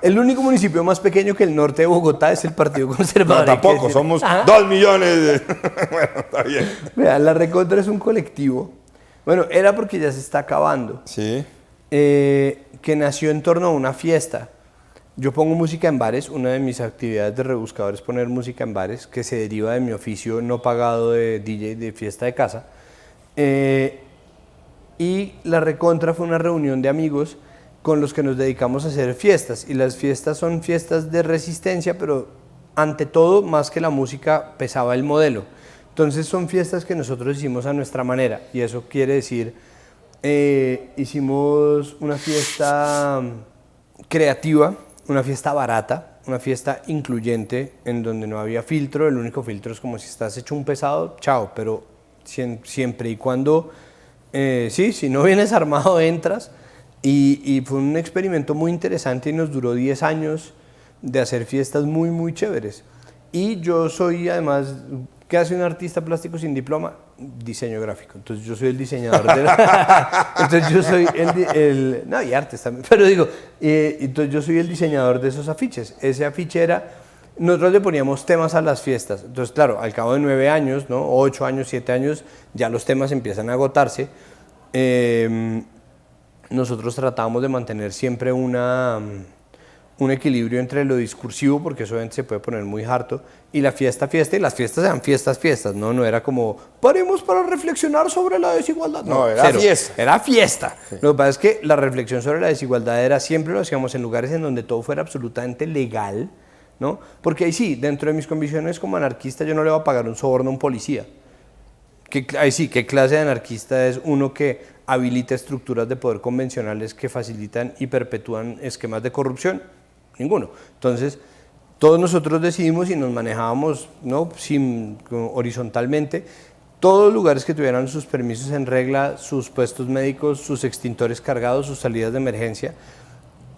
el único municipio más pequeño que el norte de Bogotá es el Partido Conservador. No, tampoco, somos 2 millones. Bueno, está bien. Vea, la recontra es un colectivo. Bueno, era porque ya se está acabando. Sí. Que nació en torno a una fiesta. Yo pongo música en bares, una de mis actividades de rebuscador es poner música en bares, que se deriva de mi oficio no pagado de DJ de fiesta de casa. Y la recontra fue una reunión de amigos con los que nos dedicamos a hacer fiestas. Y las fiestas son fiestas de resistencia, pero ante todo, más que la música, pesaba el modelo. Entonces son fiestas que nosotros hicimos a nuestra manera. Y eso quiere decir, hicimos una fiesta creativa, una fiesta barata, una fiesta incluyente, en donde no había filtro. El único filtro es como si estás hecho un pesado, chao, pero siempre y cuando... si no vienes armado entras y fue un experimento muy interesante y nos duró 10 años de hacer fiestas muy muy chéveres. Y yo soy además, ¿qué hace un artista plástico sin diploma? Diseño gráfico. Entonces yo soy el diseñador entonces yo soy no, y artes también, pero digo, entonces yo soy el diseñador de esos afiches. Ese afiche era, nosotros le poníamos temas a las fiestas. Entonces, claro, al cabo de 9 años, ¿no? 8 años, 7 años, ya los temas empiezan a agotarse. Nosotros tratábamos de mantener siempre un equilibrio entre lo discursivo, porque eso se puede poner muy harto, y la fiesta, y las fiestas eran fiestas, ¿no? No era como, paremos para reflexionar sobre la desigualdad. No, era cero. fiesta. Era fiesta. Sí. Lo que pasa es que la reflexión sobre la desigualdad era siempre lo hacíamos en lugares en donde todo fuera absolutamente legal, ¿no? Porque ahí sí, dentro de mis convicciones como anarquista, yo no le voy a pagar un soborno a un policía. Ahí sí, ¿qué clase de anarquista es uno que habilita estructuras de poder convencionales que facilitan y perpetúan esquemas de corrupción? Ninguno. Entonces, todos nosotros decidimos y nos manejábamos, ¿no? Horizontalmente, todos los lugares que tuvieran sus permisos en regla, sus puestos médicos, sus extintores cargados, sus salidas de emergencia,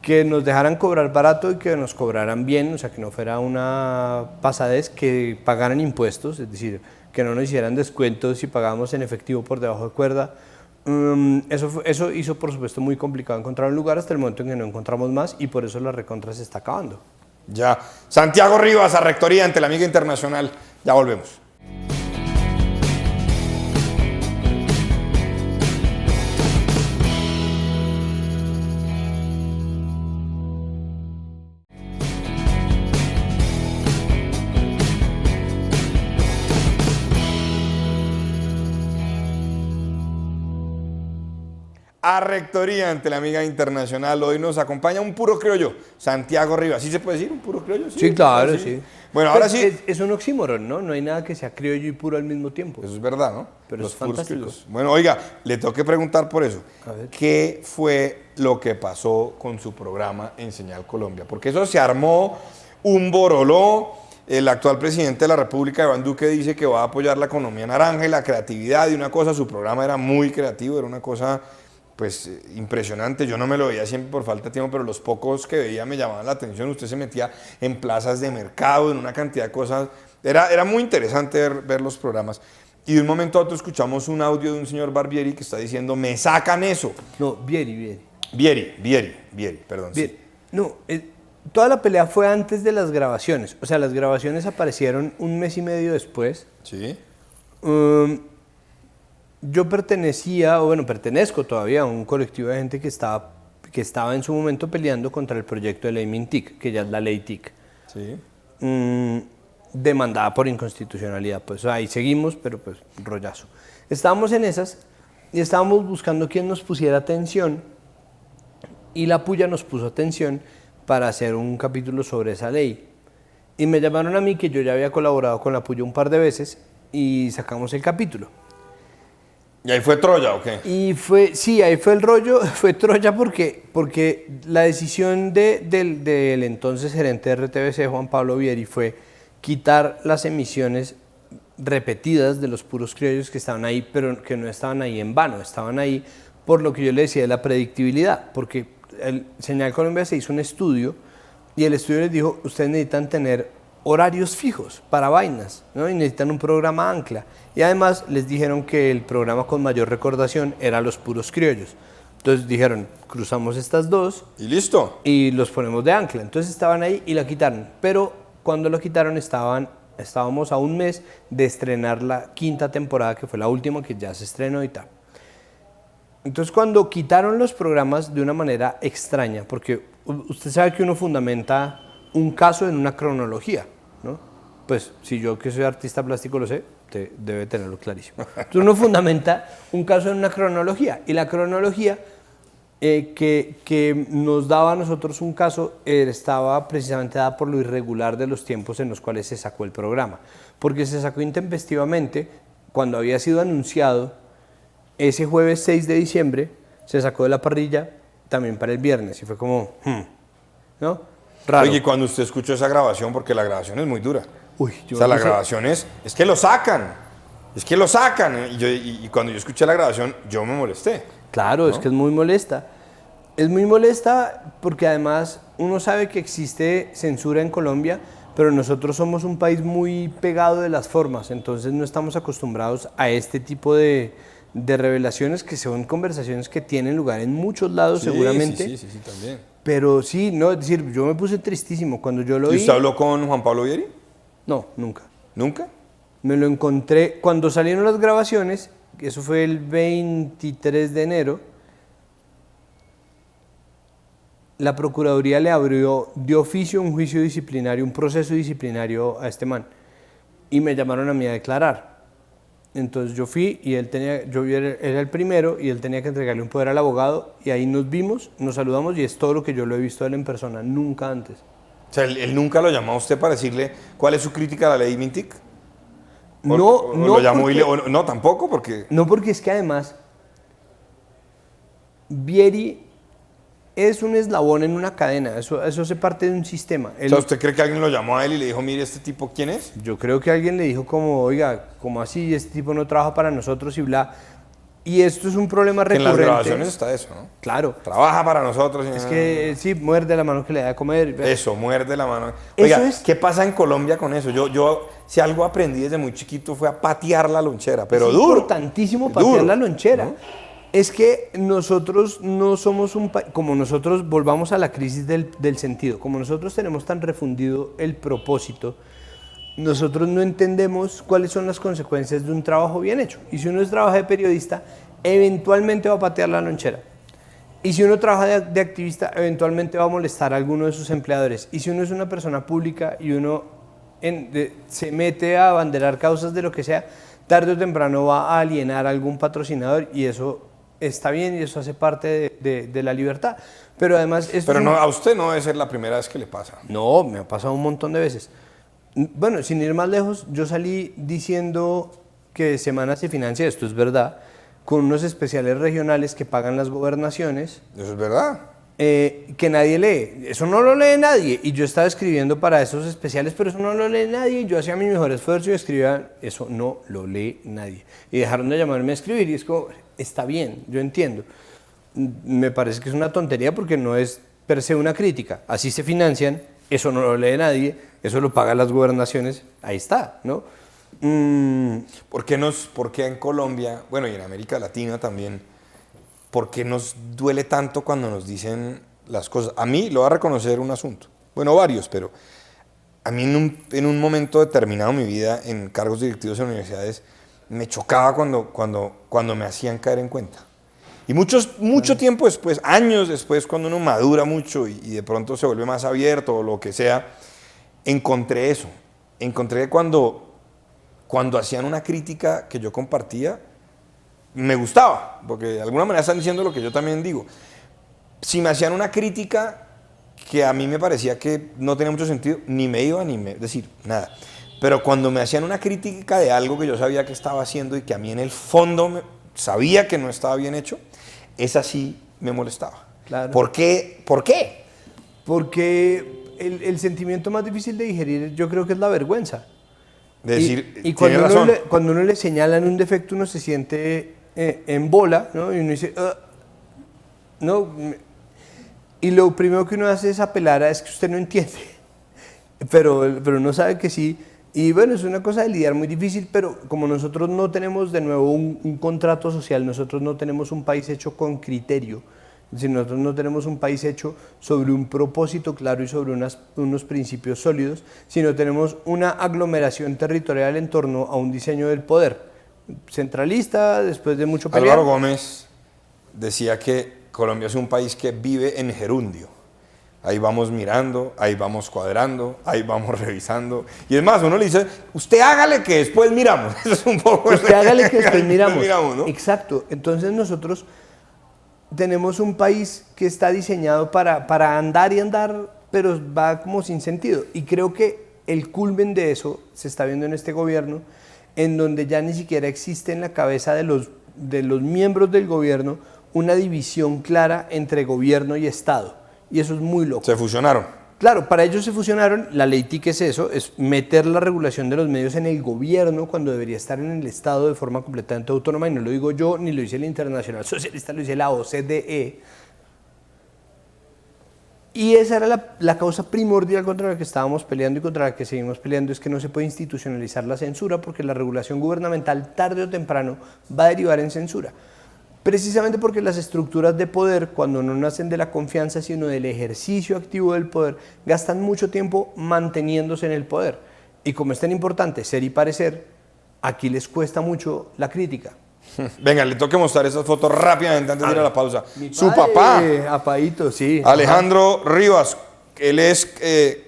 que nos dejaran cobrar barato y que nos cobraran bien, o sea, que no fuera una pasadez, que pagaran impuestos, es decir, que no nos hicieran descuentos si pagábamos en efectivo por debajo de cuerda. Eso hizo, por supuesto, muy complicado encontrar un lugar hasta el momento en que no encontramos más y por eso la recontra se está acabando. Ya. Santiago Rivas, a Rectoría ante la Amiga Internacional. Ya volvemos. a Rectoría ante la Amiga Internacional. Hoy nos acompaña un puro criollo, Santiago Rivas. ¿Sí se puede decir un puro criollo? Sí, claro, sí. Bueno, ahora sí. Es un oxímoron, ¿no? No hay nada que sea criollo y puro al mismo tiempo. Eso es verdad, ¿no? Pero Los es puros fantástico. criollos. Bueno, oiga, le tengo que preguntar por eso. A ver. ¿Qué fue lo que pasó con su programa en Señal Colombia? Porque eso se armó un boroló. El actual presidente de la República, Iván Duque, dice que va a apoyar la economía naranja y la creatividad y una cosa. Su programa era muy creativo, era una cosa pues impresionante. Yo no me lo veía siempre por falta de tiempo, pero los pocos que veía me llamaban la atención. Usted se metía en plazas de mercado, en una cantidad de cosas. Era muy interesante ver los programas. Y de un momento a otro escuchamos un audio de un señor Barbieri que está diciendo, me sacan eso. No, Vieri. Vieri, perdón. Vieri. Sí. No, toda la pelea fue antes de las grabaciones. O sea, las grabaciones aparecieron un mes y medio después. Sí. Yo pertenezco todavía a un colectivo de gente que estaba en su momento peleando contra el proyecto de ley Mintic, que ya es la ley TIC. Sí. Demandada por inconstitucionalidad. Pues ahí seguimos, pero pues rollazo. Estábamos en esas y estábamos buscando quién nos pusiera atención y la Puya nos puso atención para hacer un capítulo sobre esa ley. Y me llamaron a mí, que yo ya había colaborado con la Puya un par de veces, y sacamos el capítulo. ¿Y ahí fue Troya o qué? Y ahí fue el rollo, fue Troya porque la decisión del entonces gerente de RTBC, Juan Pablo Vieri, fue quitar las emisiones repetidas de los puros criollos que estaban ahí, pero que no estaban ahí en vano, estaban ahí por lo que yo le decía de la predictibilidad, porque el Señal Colombia se hizo un estudio y el estudio les dijo, ustedes necesitan tener horarios fijos para vainas, ¿no? Y necesitan un programa ancla. Y además les dijeron que el programa con mayor recordación era Los Puros Criollos. Entonces dijeron, cruzamos estas dos. Y listo. Y los ponemos de ancla. Entonces estaban ahí y la quitaron. Pero cuando lo quitaron estábamos a un mes de estrenar la quinta temporada, que fue la última que ya se estrenó y tal. Entonces cuando quitaron los programas de una manera extraña, porque usted sabe que uno fundamenta un caso en una cronología, ¿no? Pues si yo que soy artista plástico lo sé, debe tenerlo clarísimo. Entonces uno fundamenta un caso en una cronología, y la cronología que nos daba a nosotros un caso estaba precisamente dada por lo irregular de los tiempos en los cuales se sacó el programa, porque se sacó intempestivamente cuando había sido anunciado ese jueves 6 de diciembre, se sacó de la parrilla también para el viernes, y fue como, ¿no? Raro. Oye, cuando usted escuchó esa grabación, porque la grabación es muy dura. Uy, O sea, la grabación es que lo sacan. Es que lo sacan. Y cuando yo escuché la grabación, yo me molesté. Claro, ¿no? Es que es muy molesta. Es muy molesta porque además uno sabe que existe censura en Colombia, pero nosotros somos un país muy pegado de las formas, entonces no estamos acostumbrados a este tipo de revelaciones, que son conversaciones que tienen lugar en muchos lados, Sí, seguramente. Sí, también. Pero sí, no, es decir, yo me puse tristísimo cuando yo lo oí. ¿Y usted habló con Juan Pablo Vieri? No, nunca. ¿Nunca? Me lo encontré cuando salieron las grabaciones, eso fue el 23 de enero, la Procuraduría le abrió de oficio un juicio disciplinario, un proceso disciplinario a este man, y me llamaron a mí a declarar. Entonces yo fui y yo era el primero y él tenía que entregarle un poder al abogado, y ahí nos vimos, nos saludamos, y es todo lo que yo lo he visto de él en persona, nunca antes. O sea, él nunca lo llamó a usted para decirle cuál es su crítica a la ley Mintic. No, lo llamó no, tampoco, porque... No, porque es que además Vieri es un eslabón en una cadena, eso hace parte de un sistema. O sea, ¿usted cree que alguien lo llamó a él y le dijo, mire, ¿este tipo quién es? Yo creo que alguien le dijo como, oiga, ¿cómo así? Este tipo no trabaja para nosotros y bla. Y esto es un problema recurrente. En las grabaciones está eso, ¿no? Claro. Trabaja para nosotros. Es que sí, muerde la mano que le da de comer. Eso, muerde la mano. Oiga, ¿qué pasa en Colombia con eso? Yo si algo aprendí desde muy chiquito fue a patear la lonchera, pero es duro. Importantísimo patear la lonchera. ¿No? Es que nosotros no somos un país, como nosotros, volvamos a la crisis del sentido, como nosotros tenemos tan refundido el propósito, nosotros no entendemos cuáles son las consecuencias de un trabajo bien hecho. Y si uno trabaja de periodista, eventualmente va a patear la lonchera. Y si uno trabaja de activista, eventualmente va a molestar a alguno de sus empleadores. Y si uno es una persona pública y uno se mete a abanderar causas de lo que sea, tarde o temprano va a alienar a algún patrocinador, y eso está bien y eso hace parte de la libertad. Pero además... Pero no, a usted no debe ser la primera vez que le pasa. No, me ha pasado un montón de veces. Bueno, sin ir más lejos, yo salí diciendo que Semana se financia, esto es verdad, con unos especiales regionales que pagan las gobernaciones. Eso es verdad. Que nadie lee. Eso no lo lee nadie. Y yo estaba escribiendo para esos especiales, pero eso no lo lee nadie. Y yo hacía mi mejor esfuerzo y escribía, eso no lo lee nadie. Y dejaron de llamarme a escribir. Y es como, está bien, yo entiendo. Me parece que es una tontería porque no es per se una crítica. Así se financian, eso no lo lee nadie, eso lo pagan las gobernaciones. Ahí está, ¿no? ¿Por qué en Colombia, bueno, y en América Latina también, por qué nos duele tanto cuando nos dicen las cosas? A mí lo va a reconocer un asunto, bueno, varios, pero a mí en un momento determinado de mi vida, en cargos directivos en universidades, me chocaba cuando me hacían caer en cuenta. Y mucho tiempo después, años después, cuando uno madura mucho y de pronto se vuelve más abierto o lo que sea, encontré eso. Encontré que cuando hacían una crítica que yo compartía, me gustaba, porque de alguna manera están diciendo lo que yo también digo. Si me hacían una crítica que a mí me parecía que no tenía mucho sentido, ni me iba decir nada. Pero cuando me hacían una crítica de algo que yo sabía que estaba haciendo y que a mí en el fondo sabía que no estaba bien hecho, esa sí me molestaba. Claro. ¿Por qué? ¿Por qué? Porque el sentimiento más difícil de digerir yo creo que es la vergüenza. De decir, y tiene razón. cuando uno le señalan un defecto, uno se siente en bola, ¿no? Y uno dice, no. Y lo primero que uno hace es apelar a es que usted no entiende, pero uno sabe que sí. Y bueno, es una cosa de lidiar muy difícil, pero como nosotros no tenemos de nuevo un contrato social, nosotros no tenemos un país hecho con criterio, si nosotros no tenemos un país hecho sobre un propósito claro y sobre unos principios sólidos, sino tenemos una aglomeración territorial en torno a un diseño del poder centralista, después de mucho pelear. Álvaro Gómez decía que Colombia es un país que vive en gerundio. Ahí vamos mirando, ahí vamos cuadrando, ahí vamos revisando. Y es más, uno le dice, usted hágale que después miramos. Eso es un poco... Usted hágale que después miramos. ¿No? Exacto. Entonces nosotros tenemos un país que está diseñado para andar y andar, pero va como sin sentido. Y creo que el culmen de eso se está viendo en este gobierno, en donde ya ni siquiera existe en la cabeza de los miembros del gobierno una división clara entre gobierno y Estado. Y eso es muy loco. Se fusionaron. Claro, para ellos se fusionaron. La ley TIC es eso, es meter la regulación de los medios en el gobierno cuando debería estar en el Estado de forma completamente autónoma. Y no lo digo yo, ni lo dice el Internacional Socialista, lo dice la OCDE. Y esa era la causa primordial contra la que estábamos peleando y contra la que seguimos peleando, es que no se puede institucionalizar la censura porque la regulación gubernamental tarde o temprano va a derivar en censura. Precisamente porque las estructuras de poder, cuando no nacen de la confianza, sino del ejercicio activo del poder, gastan mucho tiempo manteniéndose en el poder. Y como es tan importante ser y parecer, aquí les cuesta mucho la crítica. Venga, le tengo que mostrar esas fotos rápidamente antes de ir a la pausa. Su Padre, papá, Apaíto, sí. Alejandro Rivas, él es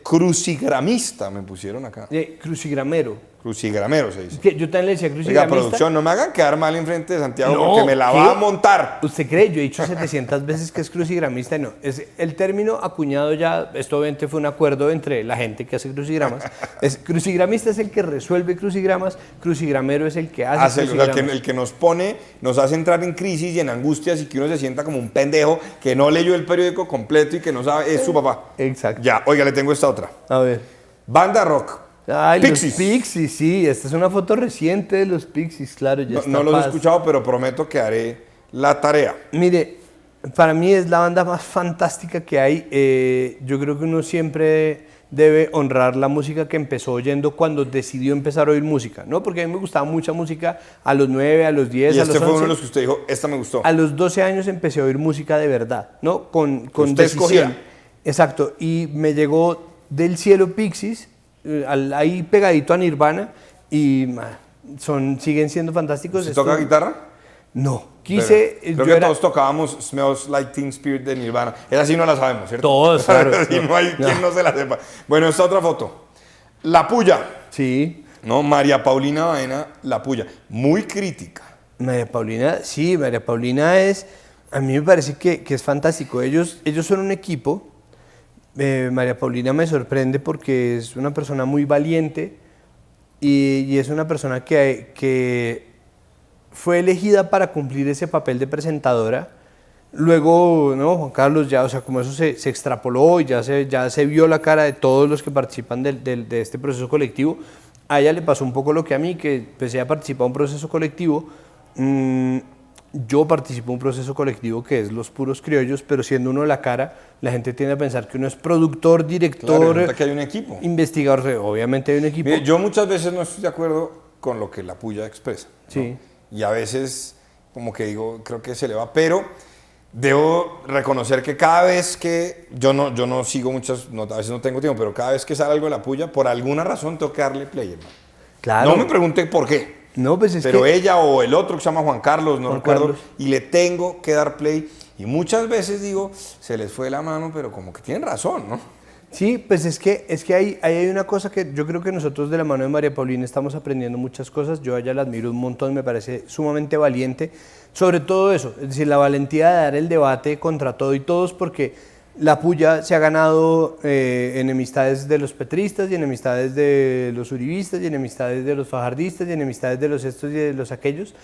crucigramista, me pusieron acá. Crucigramero. Crucigramero se dice. Que yo también le decía Oiga, crucigramista. producción, no me hagan quedar mal enfrente de Santiago No, porque me la ¿qué? va a montar. ¿Usted cree? Yo he dicho 700 veces que es crucigramista y no. Es el término acuñado ya, esto obviamente fue un acuerdo entre la gente que hace crucigramas. Crucigramista es el que resuelve crucigramas, crucigramero es el que hace crucigramas. El que nos pone, nos hace entrar en crisis y en angustias y que uno se sienta como un pendejo que no leyó el periódico completo y que no sabe, es su papá. Exacto. Ya, oiga, le tengo esta otra. A ver. Banda rock. Ay, Pixies. los Pixies, sí. Esta es una foto reciente de los Pixies, claro. Ya No los he escuchado, pero prometo que haré la tarea. Mire, para mí es la banda más fantástica que hay. Yo creo que uno siempre debe honrar la música que empezó oyendo cuando decidió empezar a oír música, ¿no? Porque a mí me gustaba mucha música a los 9, a los 10, Y a los 11. este fue uno de los que usted dijo, esta me gustó. A los 12 años empecé a oír música de verdad, ¿no? Con usted decisión. escogía. Exacto. Y me llegó del cielo Pixies, ahí pegadito a Nirvana, y siguen siendo fantásticos. ¿Se toca guitarra? No, quise... Creo que todos tocábamos Smells Like Teen Spirit de Nirvana. Esa sí no la sabemos, ¿cierto? Todos, claro. Y no hay quien no se la sepa. Bueno, esta otra foto. La Puya. Sí. No, María Paulina Baena, La Puya. Muy crítica. María Paulina, sí, María Paulina es, a mí me parece que es fantástico. Ellos son un equipo. María Paulina me sorprende porque es una persona muy valiente y es una persona que fue elegida para cumplir ese papel de presentadora. Luego, ¿no? Juan Carlos ya, o sea, como eso se extrapoló y ya se vio la cara de todos los que participan de este proceso colectivo. A ella le pasó un poco lo que a mí, que pues ella participó en un proceso colectivo. Yo participo en un proceso colectivo que es Los Puros Criollos, pero siendo uno la cara, la gente tiende a pensar que uno es productor, director, Claro, que hay un equipo. investigador. Obviamente hay un equipo. Mire, yo muchas veces no estoy de acuerdo con lo que la puya expresa, ¿no? Sí. Y a veces, como que digo, creo que se le va, pero debo reconocer que cada vez que yo no sigo muchas, a veces no tengo tiempo, pero cada vez que sale algo de la puya, por alguna razón tengo que darle play, hermano. Claro. No me pregunte por qué. No, pues es Pero que ella o el otro que se llama Juan Carlos, no Juan recuerdo, Carlos. y le tengo que dar play. Y muchas veces digo, se les fue la mano, pero como que tienen razón, ¿no? Sí, pues es que ahí hay una cosa que yo creo que nosotros de la mano de María Paulina estamos aprendiendo muchas cosas. Yo a ella la admiro un montón, me parece sumamente valiente. Sobre todo eso, es decir, la valentía de dar el debate contra todo y todos, porque la puya se ha ganado enemistades de los petristas y enemistades de los uribistas y enemistades de los fajardistas y enemistades de los estos y de los aquellos.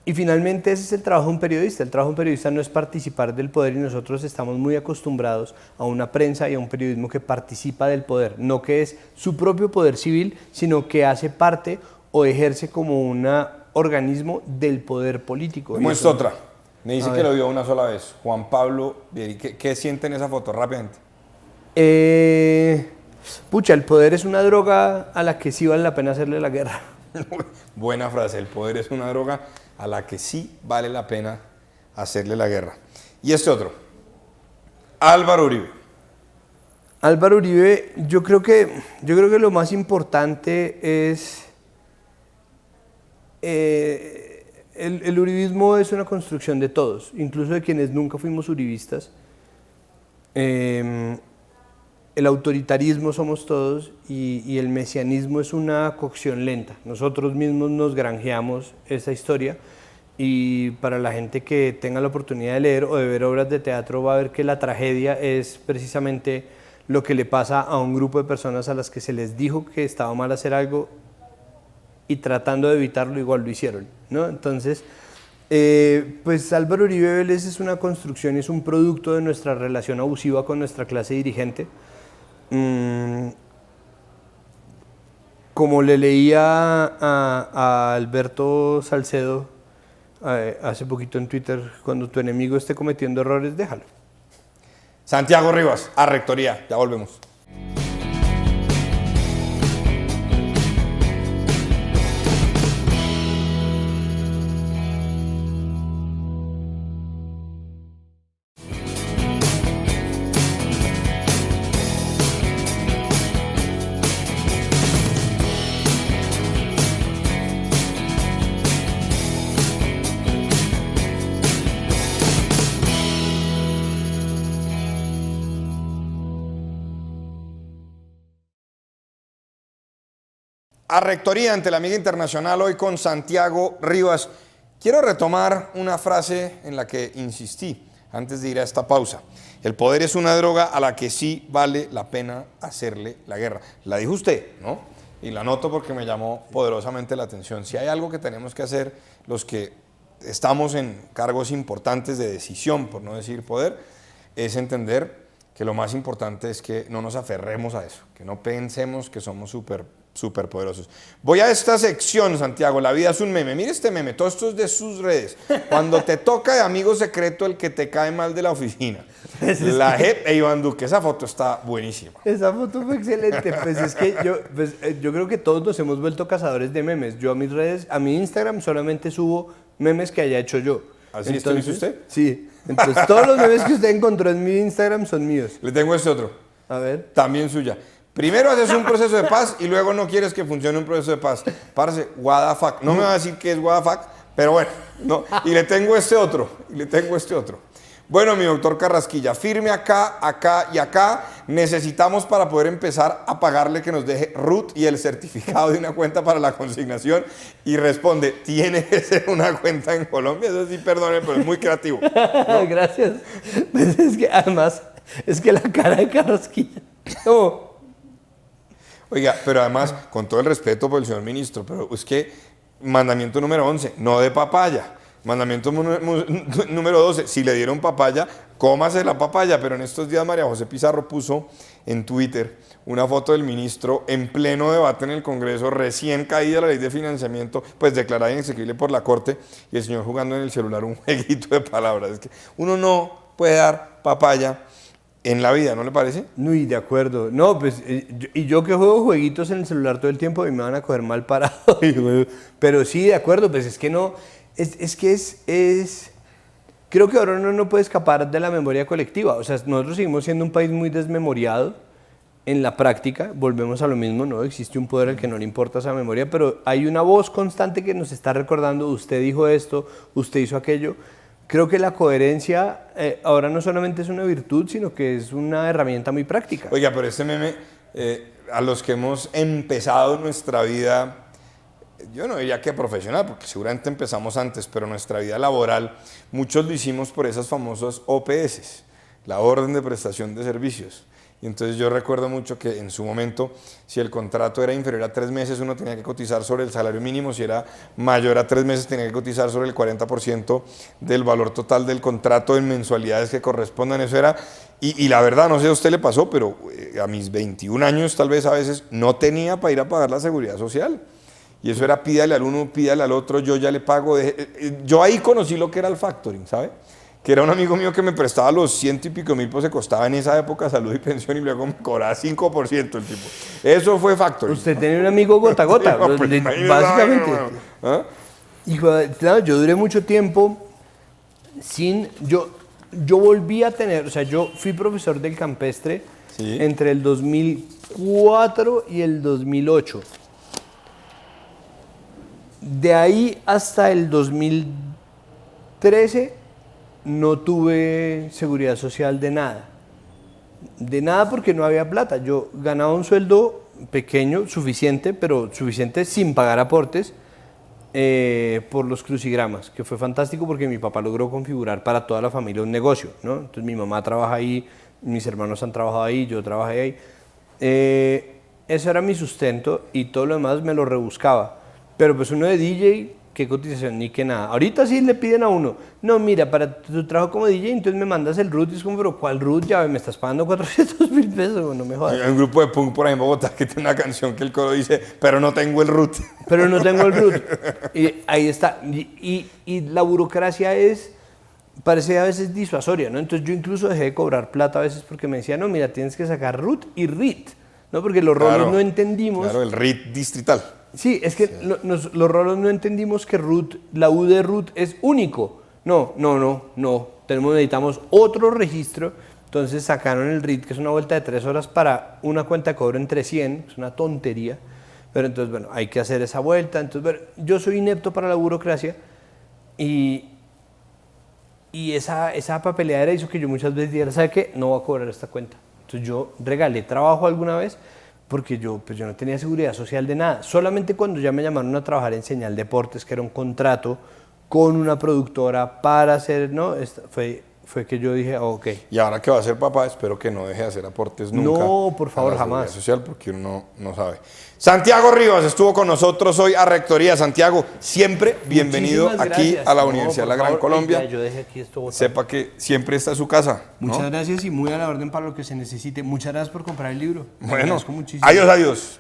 Y finalmente ese es el trabajo de un periodista. El trabajo de un periodista no es participar del poder y nosotros estamos muy acostumbrados a una prensa y a un periodismo que participa del poder, no que es su propio poder civil, sino que hace parte o ejerce como un organismo del poder político. ¿Cómo es otra? Me dice A que ver. lo vio una sola vez. Juan Pablo, Vieri, ¿qué siente en esa foto? Rápidamente. Pucha, el poder es una droga a la que sí vale la pena hacerle la guerra. Buena frase, el poder es una droga a la que sí vale la pena hacerle la guerra. Y este otro, Álvaro Uribe. Álvaro Uribe, yo creo que lo más importante es el uribismo es una construcción de todos, incluso de quienes nunca fuimos uribistas. El autoritarismo somos todos y el mesianismo es una cocción lenta. Nosotros mismos nos granjeamos esa historia y para la gente que tenga la oportunidad de leer o de ver obras de teatro va a ver que la tragedia es precisamente lo que le pasa a un grupo de personas a las que se les dijo que estaba mal hacer algo y tratando de evitarlo igual lo hicieron, ¿no? Entonces, pues Álvaro Uribe Vélez es una construcción, es un producto de nuestra relación abusiva con nuestra clase dirigente. Como le leía a Alberto Salcedo hace poquito en Twitter, cuando tu enemigo esté cometiendo errores, déjalo. Santiago Rivas, a Rectoría. Ya volvemos. A Rectoría ante la Amiga Internacional, hoy con Santiago Rivas. Quiero retomar una frase en la que insistí antes de ir a esta pausa. El poder es una droga a la que sí vale la pena hacerle la guerra. La dijo usted, ¿no? Y la noto porque me llamó poderosamente la atención. Si hay algo que tenemos que hacer los que estamos en cargos importantes de decisión, por no decir poder, es entender que lo más importante es que no nos aferremos a eso, que no pensemos que somos súper poderosos. Voy a esta sección, Santiago, la vida es un meme. Mire este meme, todo esto es de sus redes. Cuando te toca de amigo secreto el que te cae mal de la oficina. La JEP e Iván Duque, esa foto está buenísima. Esa foto fue excelente, pues es que yo creo que todos nos hemos vuelto cazadores de memes. Yo a mis redes, a mi Instagram solamente subo memes que haya hecho yo. ¿Así esto lo hizo usted? Sí, entonces todos los memes que usted encontró en mi Instagram son míos. Le tengo este otro. A ver. También suya. Primero haces un proceso de paz y luego no quieres que funcione un proceso de paz. Parce, what the fuck. No me va a decir que es what the fuck, pero bueno. No. Y le tengo este otro. Bueno, mi doctor Carrasquilla, firme acá, acá y acá. necesitamos para poder empezar a pagarle que nos deje RUT y el certificado de una cuenta para la consignación. Y responde, tiene que ser una cuenta en Colombia. Eso sí, perdónenme, pero es muy creativo. ¿No? Gracias. Pues es que además, es que la cara de Carrasquilla. No. Oiga, pero además, con todo el respeto por el señor ministro, pero es que mandamiento número 11, no de papaya. Mandamiento número 12, si le dieron papaya, cómase la papaya. Pero en estos días María José Pizarro puso en Twitter una foto del ministro en pleno debate en el Congreso, recién caída la ley de financiamiento, pues declarada inexequible por la Corte, y el señor jugando en el celular un jueguito de palabras. Es que uno no puede dar papaya en la vida, ¿no le parece? Uy, de acuerdo. No, pues, yo que juego jueguitos en el celular todo el tiempo y me van a coger mal parado. Pero sí, de acuerdo, pues es que no, creo que ahora uno no puede escapar de la memoria colectiva. O sea, nosotros seguimos siendo un país muy desmemoriado en la práctica, volvemos a lo mismo, ¿no? Existe un poder al que no le importa esa memoria, pero hay una voz constante que nos está recordando, usted dijo esto, usted hizo aquello. Creo que la coherencia ahora no solamente es una virtud, sino que es una herramienta muy práctica. Oiga, pero este meme, a los que hemos empezado nuestra vida, yo no diría que profesional, porque seguramente empezamos antes, pero nuestra vida laboral, muchos lo hicimos por esas famosas OPS, la Orden de Prestación de Servicios. Y entonces yo recuerdo mucho que en su momento, si el contrato era inferior a 3 meses, uno tenía que cotizar sobre el salario mínimo; si era mayor a 3 meses, tenía que cotizar sobre el 40% del valor total del contrato en mensualidades que correspondan. Eso era, y la verdad, no sé si a usted le pasó, pero a mis 21 años tal vez a veces no tenía para ir a pagar la seguridad social. Y eso era pídale al uno, pídale al otro, yo ya le pago. Yo ahí conocí lo que era el factoring, ¿sabe? Que era un amigo mío que me prestaba los 100 y pico mil, pues se costaba en esa época salud y pensión, y luego me cobraba 5% el tipo. Eso fue factoring. Usted tenía un amigo gota a gota, No, pues, básicamente. ¿Ah? Y claro, yo duré mucho tiempo sin... Yo volví a tener, o sea, yo fui profesor del campestre Sí. entre el 2004 y el 2008. De ahí hasta el 2013 no tuve seguridad social de nada. De nada, porque no había plata. Yo ganaba un sueldo pequeño, suficiente, pero suficiente sin pagar aportes por los crucigramas, que fue fantástico porque mi papá logró configurar para toda la familia un negocio, ¿no? Entonces mi mamá trabaja ahí, mis hermanos han trabajado ahí, yo trabajé ahí. Eso era mi sustento y todo lo demás me lo rebuscaba. Pero pues uno de DJ, qué cotización, ni que nada. Ahorita sí le piden a uno, no, mira, para tu trabajo como DJ, entonces me mandas el RUT. Y es como, pero ¿cuál RUT? Ya me estás pagando 400.000 pesos, no me jodas. Hay un grupo de punk por ahí en Bogotá que tiene una canción que el coro dice, pero no tengo el RUT. Pero no tengo el RUT. Y ahí está. Y la burocracia parece a veces disuasoria, ¿no? Entonces yo incluso dejé de cobrar plata a veces porque me decían, no, mira, tienes que sacar RUT y RIT, ¿no? Porque los rolos no entendimos. Claro, el RIT distrital. Sí, es que los rolos no entendimos que RUT, la U de RUT es único. No. Necesitamos otro registro. Entonces sacaron el RIT, que es una vuelta de 3 horas para una cuenta de cobro entre 100, es una tontería. Pero entonces, bueno, hay que hacer esa vuelta. Entonces, bueno, yo soy inepto para la burocracia y esa papeleadera hizo que yo muchas veces dijera, ¿sabe qué? No voy a cobrar esta cuenta. Entonces yo regalé trabajo alguna vez porque yo no tenía seguridad social de nada. Solamente cuando ya me llamaron a trabajar en Señal Deportes, que era un contrato con una productora para hacer, ¿no? Fue que yo dije, ok. Y ahora que va a ser papá, espero que no deje de hacer aportes nunca. No, por favor, a la jamás. Seguridad social, porque uno no sabe. Santiago Rivas estuvo con nosotros hoy a Rectoría. Santiago, siempre bienvenido aquí a la Universidad de la Gran Colombia. Yo dejé aquí esto botado. Sepa que siempre está en su casa, ¿no? Muchas gracias y muy a la orden para lo que se necesite. Muchas gracias por comprar el libro. Bueno, muchísimo. adiós.